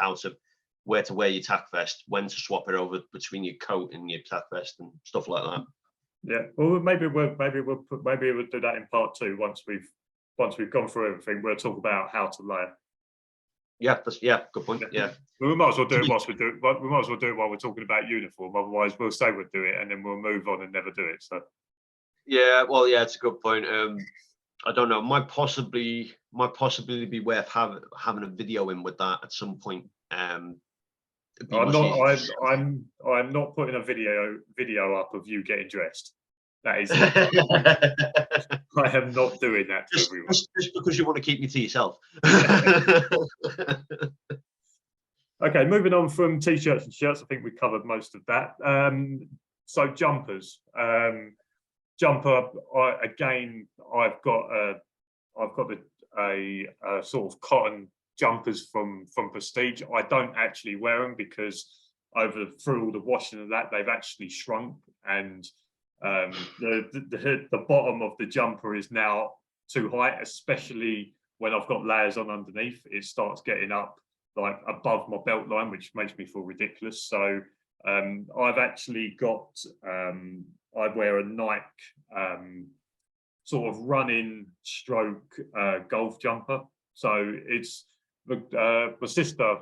where to wear your tack vest, when to swap it over between your coat and your tack vest and stuff like that. Yeah, well, maybe we'll do that in part 2 once we've gone through everything. We'll talk about how to layer. Yeah, good point. Yeah, we might as well do it whilst we do it. We might as well do it while we're talking about uniform. Otherwise, we'll say we'll do it and then we'll move on and never do it. So. Yeah, well, yeah, it's a good point. I don't know. Might possibly be worth having a video in with that at some point. I'm not putting a video up of you getting dressed. That is, I am not doing that to everyone. Just because you want to keep me to yourself. Okay, moving on from t-shirts and shirts. I think we covered most of that. So jumpers. Jumper. I've got a sort of cotton jumpers from Prestige. I don't actually wear them because through all the washing of that, they've actually shrunk, and the bottom of the jumper is now too high, especially when I've got layers on underneath. It starts getting up like above my belt line, which makes me feel ridiculous. So I've actually got I wear a Nike sort of running stroke golf jumper. So it's my sister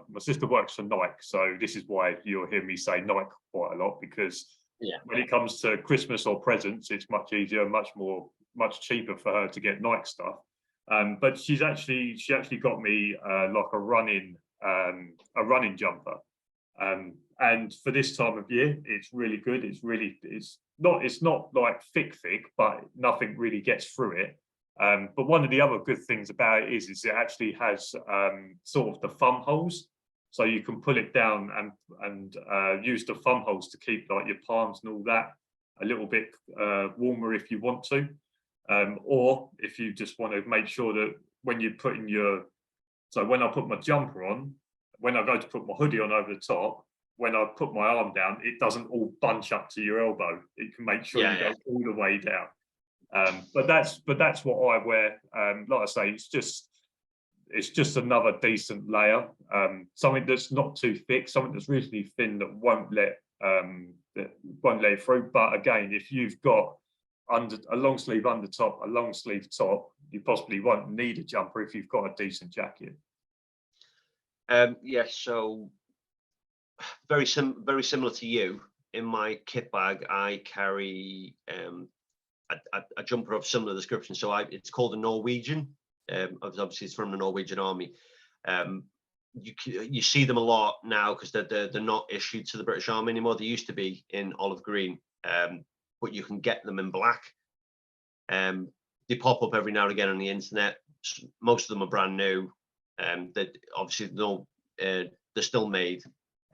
works for Nike, so this is why you'll hear me say Nike quite a lot, because when it comes to Christmas or presents, it's much easier, much cheaper for her to get Nike stuff. But she actually got me like a running jumper. And for this time of year, it's really good. It's not like thick, but nothing really gets through it. But one of the other good things about it is it actually has sort of the thumb holes, so you can pull it down and use the thumb holes to keep like your palms and all that a little bit warmer if you want to, or if you just want to make sure that when you're putting when I put my jumper on, when I go to put my hoodie on over the top, when I put my arm down, it doesn't all bunch up to your elbow. It can make sure you go all the way down. But that's what I wear. Like I say, it's just another decent layer. Something that's not too thick, something that's reasonably thin that won't let it through. But again, if you've got a long sleeve under top, a long sleeve top, you possibly won't need a jumper if you've got a decent jacket. Yes, so very similar to you. In my kit bag, I carry a jumper of similar description. So it's called a Norwegian. Obviously, it's from the Norwegian Army. You see them a lot now because they're not issued to the British Army anymore. They used to be in olive green, but you can get them in black. They pop up every now and again on the internet. Most of them are brand new. That obviously they're still made,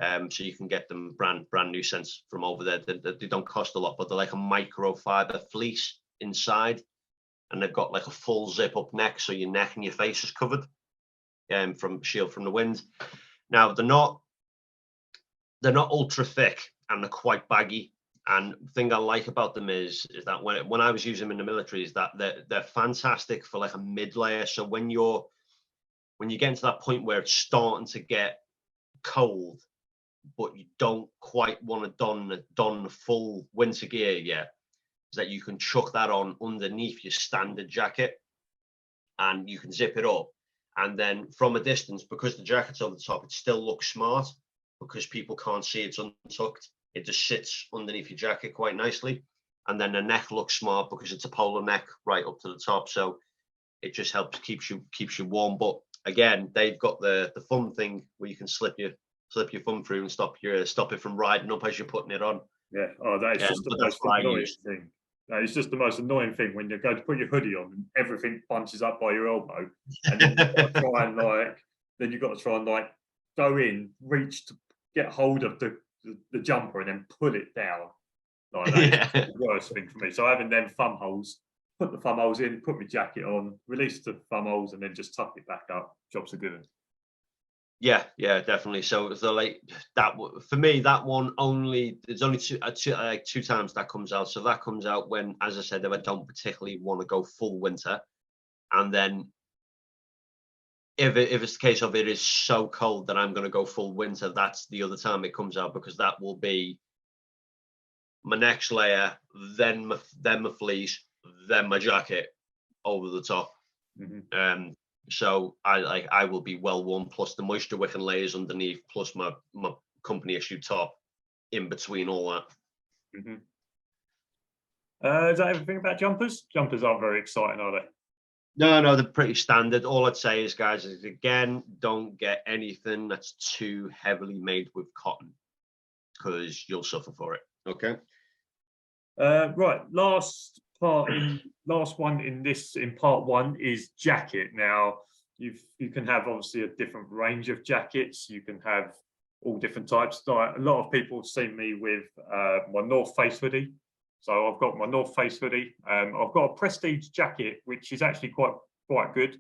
so you can get them brand new sense from over there. They don't cost a lot, but they're like a microfiber fleece inside, and they've got like a full zip up neck, so your neck and your face is covered, from shield from the wind. Now they're not ultra thick, and they're quite baggy. And the thing I like about them is that when I was using them in the military, is that they're fantastic for like a mid layer. So when you get to that point where it's starting to get cold, but you don't quite want to don the full winter gear yet, is that you can chuck that on underneath your standard jacket, and you can zip it up, and then from a distance, because the jacket's over the top, it still looks smart because people can't see it's untucked. It just sits underneath your jacket quite nicely, and then the neck looks smart because it's a polo neck right up to the top. So it just helps keeps you warm. But again, they've got the fun thing where you can slip your thumb through and stop it from riding up as you're putting it on. Yeah. Oh, that is just the most annoying thing. No, it's just the most annoying thing when you go to put your hoodie on and everything bunches up by your elbow, and then you've got to try and go in, reach to get hold of the jumper and then pull it down. Like that is the worst thing for me. So having them thumb holes, put the thumb holes in, put my jacket on, release the thumb holes, and then just tuck it back up. Jobs are good. Yeah, definitely. So like that for me, that one there's only two times that comes out. So that comes out when, as I said, if I don't particularly want to go full winter, and then if it's the case of it is so cold that I'm going to go full winter, that's the other time it comes out, because that will be my next layer, then my fleece, then my jacket over the top. Mm-hmm. So I will be well warm, plus the moisture wicking layers underneath, plus my company issue top in between all that. Mm-hmm. Is that everything about jumpers? Jumpers aren't very exciting, are they? No, they're pretty standard. All I'd say is, guys, again, don't get anything that's too heavily made with cotton, because you'll suffer for it. Okay. Right. Last one in part one is jacket. Now you can have obviously a different range of jackets. You can have all different types. A lot of people have seen me with my North Face hoodie. So I've got my North Face hoodie. I've got a Prestige jacket, which is actually quite good.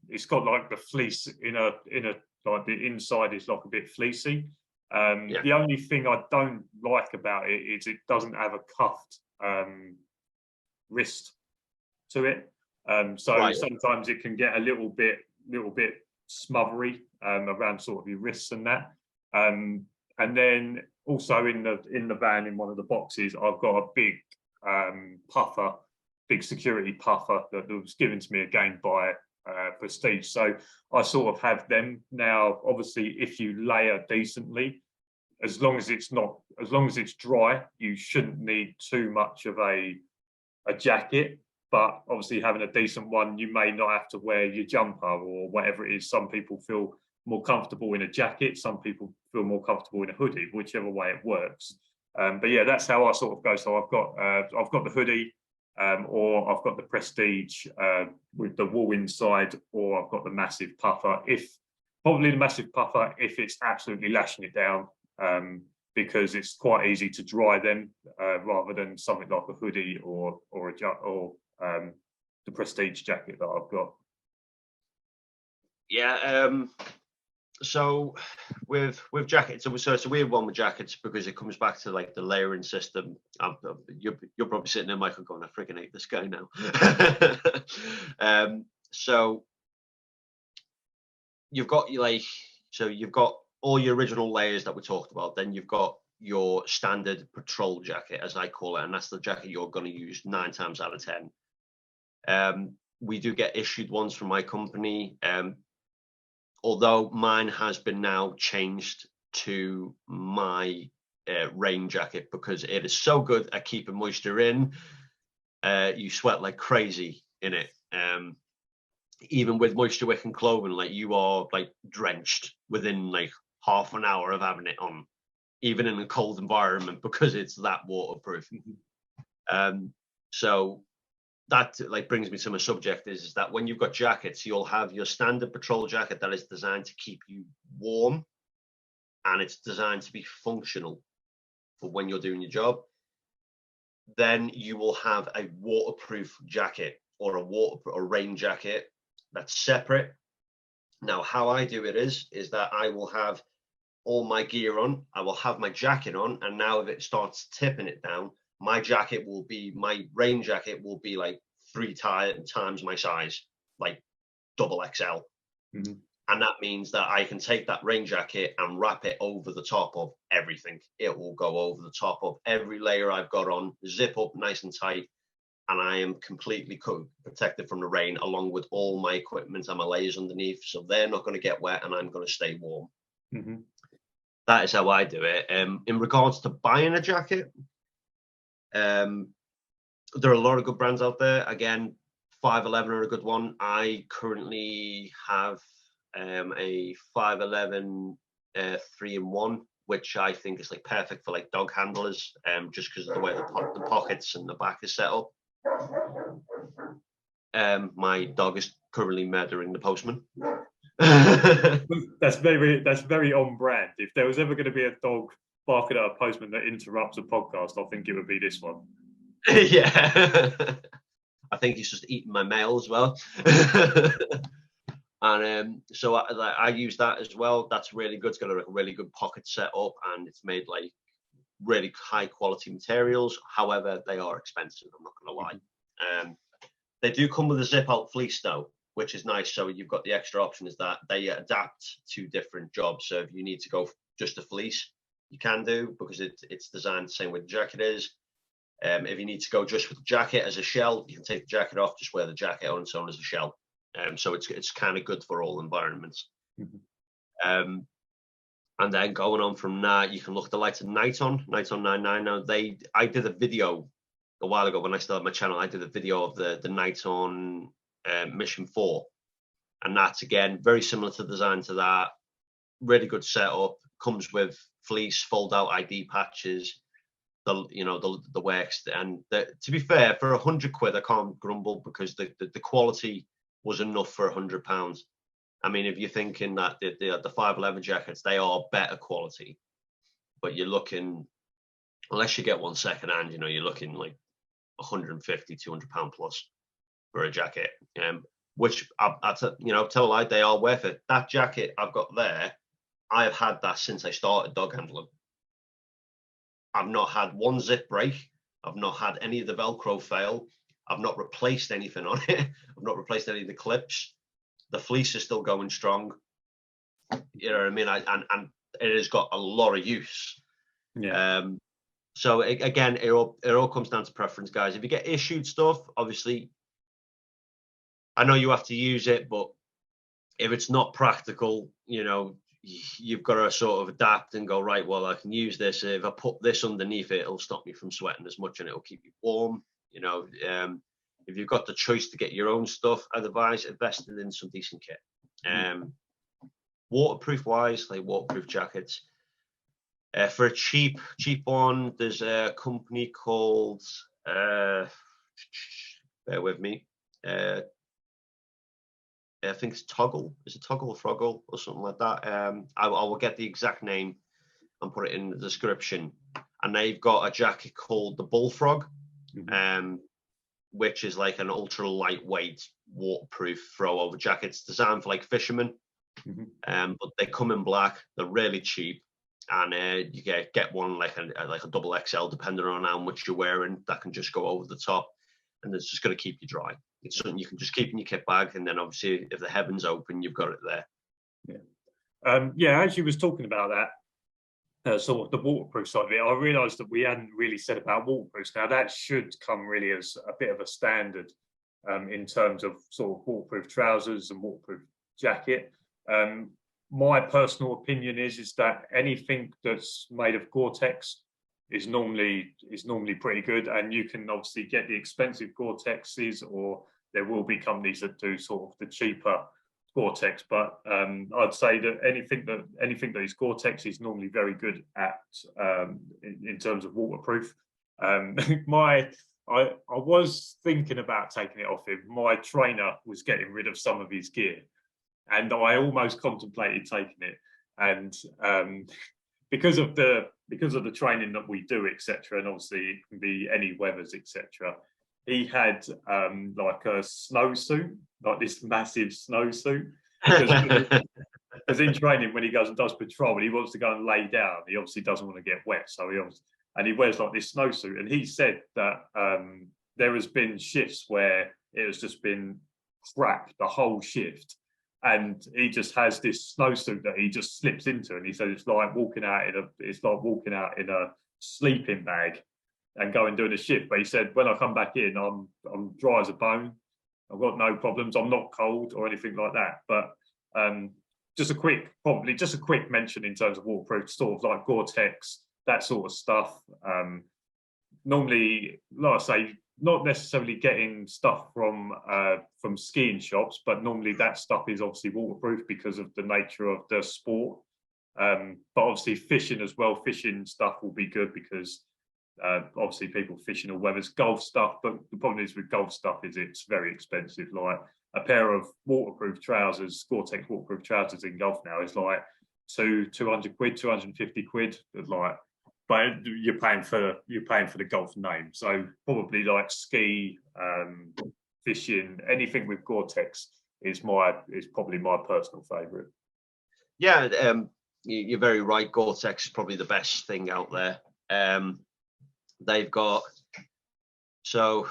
It's got like the fleece in a like the inside is like a bit fleecy. The only thing I don't like about it is it doesn't have a cuffed wrist to it. Sometimes it can get a little bit smothery around sort of your wrists and that. And then also in the van, in one of the boxes, I've got a big big security puffer that was given to me again by Prestige. So I sort of have them now. Obviously, if you layer decently, as long as it's dry, you shouldn't need too much of a jacket. but obviously having a decent one, you may not have to wear your jumper or whatever it is. Some people feel more comfortable in a jacket, some people feel more comfortable in a hoodie, whichever way it works. But yeah, that's how I sort of go. So I've got the hoodie, or I've got the Prestige with the wool inside, or I've got the massive puffer. Probably the massive puffer if it's absolutely lashing it down, because it's quite easy to dry then, rather than something like a hoodie or the Prestige jacket that I've got. Yeah. So with jackets, so it's a weird one with jackets because it comes back to like the layering system. You're probably sitting there, Michael, going, "I freaking hate this guy now." So you've got all your original layers that we talked about. Then you've got your standard patrol jacket, as I call it, and that's the jacket you're going to use 9 times out of 10. We do get issued ones from my company. Although mine has been now changed to my rain jacket because it is so good at keeping moisture in. You sweat like crazy in it. Even with moisture wicking clothing, like you are like drenched within like half an hour of having it on, even in a cold environment, because it's that waterproof. So that like brings me to my subject is that when you've got jackets, you'll have your standard patrol jacket that is designed to keep you warm, and it's designed to be functional for when you're doing your job. Then you will have a waterproof jacket or a rain jacket that's separate. Now, how I do it is that I will have all my gear on, I will have my jacket on, and now if it starts tipping it down, my rain jacket will be like 3 times my size, like double XL. And that means that I can take that rain jacket and wrap it over the top of everything. It will go over the top of every layer I've got on, zip up nice and tight, and I am completely protected from the rain, along with all my equipment and my layers underneath, so they're not going to get wet and I'm going to stay warm. That is how I do it. In regards to buying a jacket, there are a lot of good brands out there. Again, 511 are a good one. I currently have a 511 3-in-1, which I think is like perfect for like dog handlers, just because of the way the pockets and the back is set up. My dog is currently murdering the postman. That's very on brand. If there was ever going to be a dog barking at a postman that interrupts a podcast, I think it would be this one. Yeah. I think he's just eating my mail as well. And so I use that as well. That's really good. It's got a really good pocket set up, and it's made like really high quality materials. However, they are expensive, I'm not going to lie. They do come with a zip out fleece though, which is nice. So you've got the extra option is that they adapt to different jobs. So if you need to go just a fleece, you can do, because it's designed the same way the jacket is. If you need to go just with the jacket as a shell, you can take the jacket off, just wear the jacket on its own as a shell. So it's kind of good for all environments. And then going on from that, you can look at the likes of Niton 99 now. I did a video a while ago when I started my channel. I did a video of the Niton Mission 4, and that's again very similar to design to that. Really good setup. Comes with fleece, fold out ID patches, the wax, and to be fair, for £100, I can't grumble, because the quality was enough for £100. I mean, if you're thinking that the 511 jackets, they are better quality, but you're looking, unless you get one second hand, you're looking like £150, £200 plus for a jacket. Which I tell a lie, they are worth it. That jacket I've got there, I have had that since I started dog handling. I've not had one zip break. I've not had any of the Velcro fail. I've not replaced anything on it. I've not replaced any of the clips. The fleece is still going strong. You know what I mean? And it has got a lot of use. Yeah. So again, it all comes down to preference, guys. If you get issued stuff, obviously, I know you have to use it, but if it's not practical, you've got to sort of adapt and go, right, well, I can use this. If I put this underneath it, it'll stop me from sweating as much and it'll keep you warm. If if you've got the choice to get your own stuff, I'd advise investing in some decent kit. Waterproof wise, like waterproof jackets. For a cheap one, there's a company called bear with me. I think it's Toggle. Is it Toggle or Froggle or something like that? I will get the exact name and put it in the description. And they've got a jacket called the Bullfrog, which is like an ultra lightweight waterproof throw over jacket. It's designed for like fishermen, but they come in black. They're really cheap, and you get one like a double XL, depending on how much you're wearing. That can just go over the top, and it's just going to keep you dry. It's something you can just keep in your kit bag, and then obviously if the heavens open, you've got it there. Yeah, as you was talking about that, sort of the waterproof side of it, I realised that we hadn't really said about waterproofs. Now that should come really as a bit of a standard in terms of sort of waterproof trousers and waterproof jacket. My personal opinion is that anything that's made of Gore-Tex is normally pretty good, and you can obviously get the expensive Gore-Texes, or there will be companies that do sort of the cheaper Gore-Tex. But I'd say that anything that is Gore-Tex is normally very good at in terms of waterproof. I was thinking about taking it off him. My trainer was getting rid of some of his gear, and I almost contemplated taking it. And because of the training that we do, etc., and obviously it can be any weathers, etc. He had like a snowsuit, like this massive snowsuit. Because in training, when he goes and does patrol, and he wants to go and lay down, he obviously doesn't want to get wet, so he wears like this snowsuit. And he said that there has been shifts where it has just been crap the whole shift, and he just has this snowsuit that he just slips into, and he said it's like walking out in a sleeping bag and going doing a shift. But he said when I come back in, I'm dry as a bone. I've got no problems. I'm not cold or anything like that. But just a quick mention in terms of waterproof, sort of like Gore-Tex, that sort of stuff. Normally, like I say, not necessarily getting stuff from skiing shops, but normally that stuff is obviously waterproof because of the nature of the sport. But obviously fishing as well, fishing stuff will be good because obviously people fishing all weathers, golf stuff. But the problem is with golf stuff is it's very expensive. Like a pair of waterproof trousers, Gore-Tex waterproof trousers in golf now is like 200 quid, 250 quid. Like, but you're paying for the golf name. So probably like ski, fishing, anything with Gore-Tex is probably my personal favourite. Yeah, you're very right. Gore-Tex is probably the best thing out there. They've got, so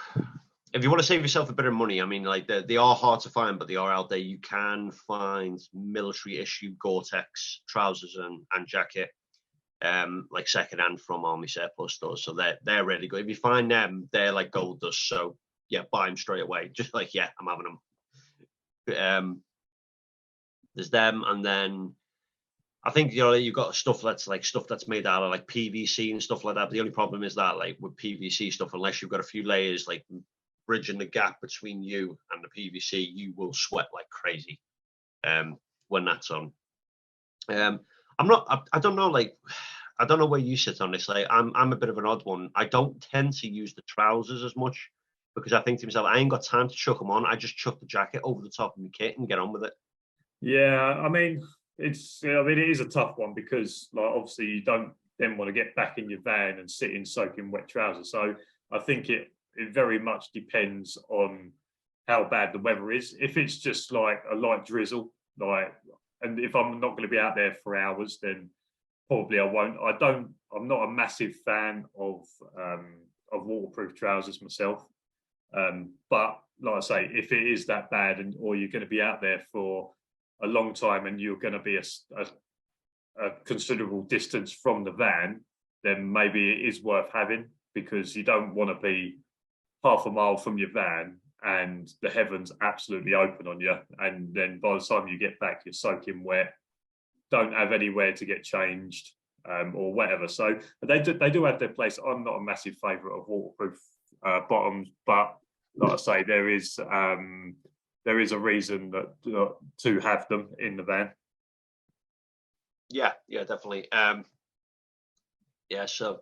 if you want to save yourself a bit of money, I mean, like they are hard to find, but they are out there. You can find military issue Gore-Tex trousers and jacket, like secondhand from Army surplus stores. So they're really good. If you find them, they're like gold dust. So yeah, buy them straight away. Just like, yeah, I'm having them. There's them, and then I think, you know, you've got stuff that's made out of like PVC and stuff like that. But the only problem is that, like with PVC stuff, unless you've got a few layers like bridging the gap between you and the PVC, you will sweat like crazy when that's on. I don't know, like, I don't know where you sit on this. Like, I'm a bit of an odd one. I don't tend to use the trousers as much because I think to myself, I ain't got time to chuck them on. I just chuck the jacket over the top of my kit and get on with it. Yeah, I mean, it is a tough one because, like, obviously you don't then want to get back in your van and sit in soaking wet trousers. So I think it very much depends on how bad the weather is. If it's just like a light drizzle, and if I'm not going to be out there for hours, then probably I won't. I'm not a massive fan of waterproof trousers myself. But like I say, if it is that bad, or you're going to be out there for a long time and you're going to be a considerable distance from the van, then maybe it is worth having, because you don't want to be half a mile from your van and the heavens absolutely open on you, and then by the time you get back you're soaking wet, don't have anywhere to get changed, or whatever. So they do have their place. I'm not a massive favourite of waterproof bottoms, but like I say, there is a reason that to have them in the van. Yeah, definitely. Yeah, so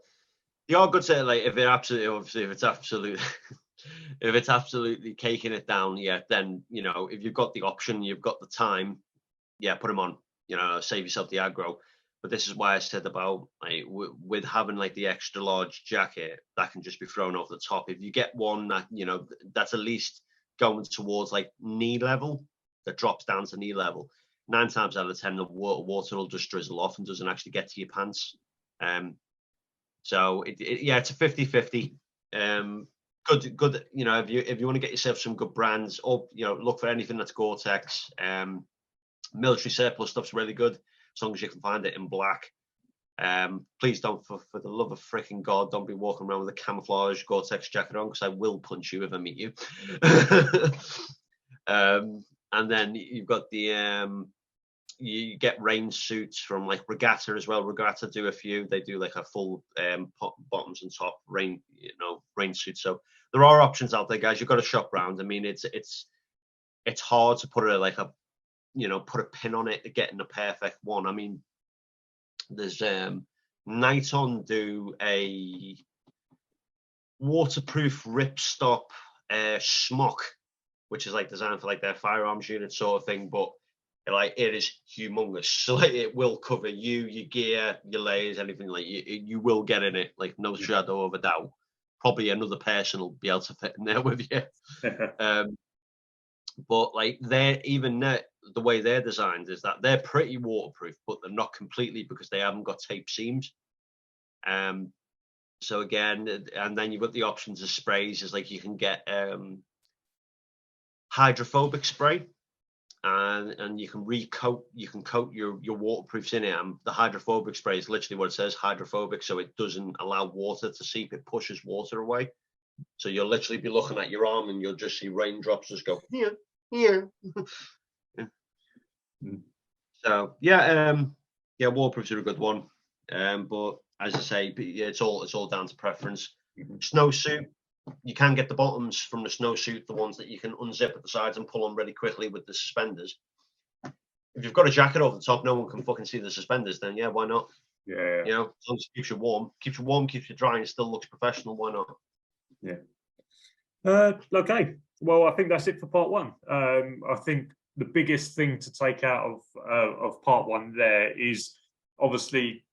they are good to, like, if it's absolutely caking it down, yeah, then, you know, if you've got the option, you've got the time, yeah, put them on, you know, save yourself the aggro. But this is why I said about, like, with having like the extra large jacket that can just be thrown over the top. If you get one that, you know, that's at least going towards like knee level, that drops down to knee level, 9 times out of 10 the water will just drizzle off and doesn't actually get to your pants. So yeah, it's a 50-50. Good. You know, if you want to get yourself some good brands, or, you know, look for anything that's Gore-Tex. Military surplus stuff's really good as long as you can find it in black. Please don't, for the love of freaking God, don't be walking around with a camouflage Gore-Tex jacket on, because I will punch you if I meet you. And then you've got the you get rain suits from like Regatta as well. Regatta do a few. They do like a full bottoms and top rain suit. So there are options out there, guys. You've got to shop around. I mean, it's hard to put put a pin on it, getting the perfect one. I mean, there's Niton do a waterproof ripstop smock, which is like designed for like their firearms unit sort of thing, but like it is humongous. So like, it will cover you, your gear, your layers, anything. Like you will get in it, like no shadow of a doubt. Probably another person will be able to fit in there with you. But like the way they're designed is that they're pretty waterproof, but they're not completely, because they haven't got tape seams. So again, and then you've got the options of sprays. Is like you can get hydrophobic spray, and you can coat your waterproofs in it. And the hydrophobic spray is literally what it says, hydrophobic, so it doesn't allow water to seep, it pushes water away. So you'll literally be looking at your arm and you'll just see raindrops just go here. So yeah, waterproofs are a good one. But as I say, it's all down to preference. Snowsuit, you can get the bottoms from the snowsuit, the ones that you can unzip at the sides and pull on really quickly with the suspenders. If you've got a jacket over the top, no one can fucking see the suspenders, then yeah, why not? Yeah. You know, as long as it keeps you warm, keeps you dry, and still looks professional, why not? Yeah. Okay. Well, I think that's it for part one. I think the biggest thing to take out of part one there is obviously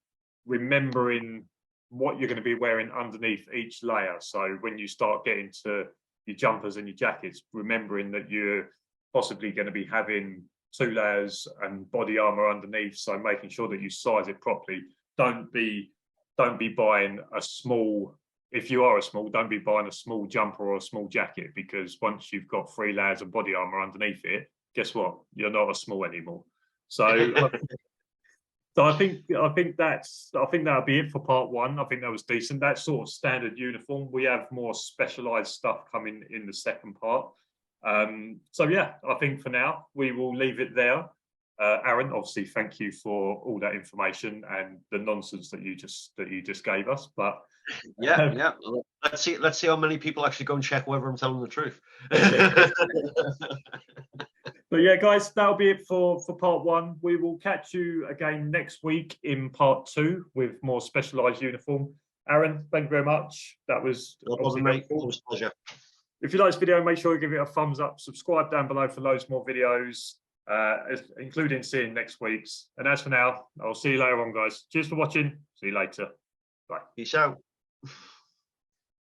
remembering what you're going to be wearing underneath each layer. So when you start getting to your jumpers and your jackets, remembering that you're possibly going to be having 2 layers and body armor underneath. So making sure that you size it properly. Don't be buying a small. If you are a small, don't be buying a small jumper or a small jacket, because once you've got 3 layers of body armor underneath it, guess what? You're not a small anymore. So. So I think that'll be it for part one. I think that was decent. That's sort of standard uniform. We have more specialized stuff coming in the second part. So yeah, I think for now we will leave it there. Aaron, obviously, thank you for all that information and the nonsense that you just gave us. But yeah. Let's see how many people actually go and check whether I'm telling the truth. But yeah, guys, that'll be it for part one. We will catch you again next week in part 2 with more specialized uniform. Aaron, thank you very much. That was no problem, mate. Always a pleasure. If you like this video, make sure you give it a thumbs up. Subscribe down below for loads more videos, including seeing next week's. And as for now, I'll see you later on, guys. Cheers for watching. See you later. Bye. Peace out.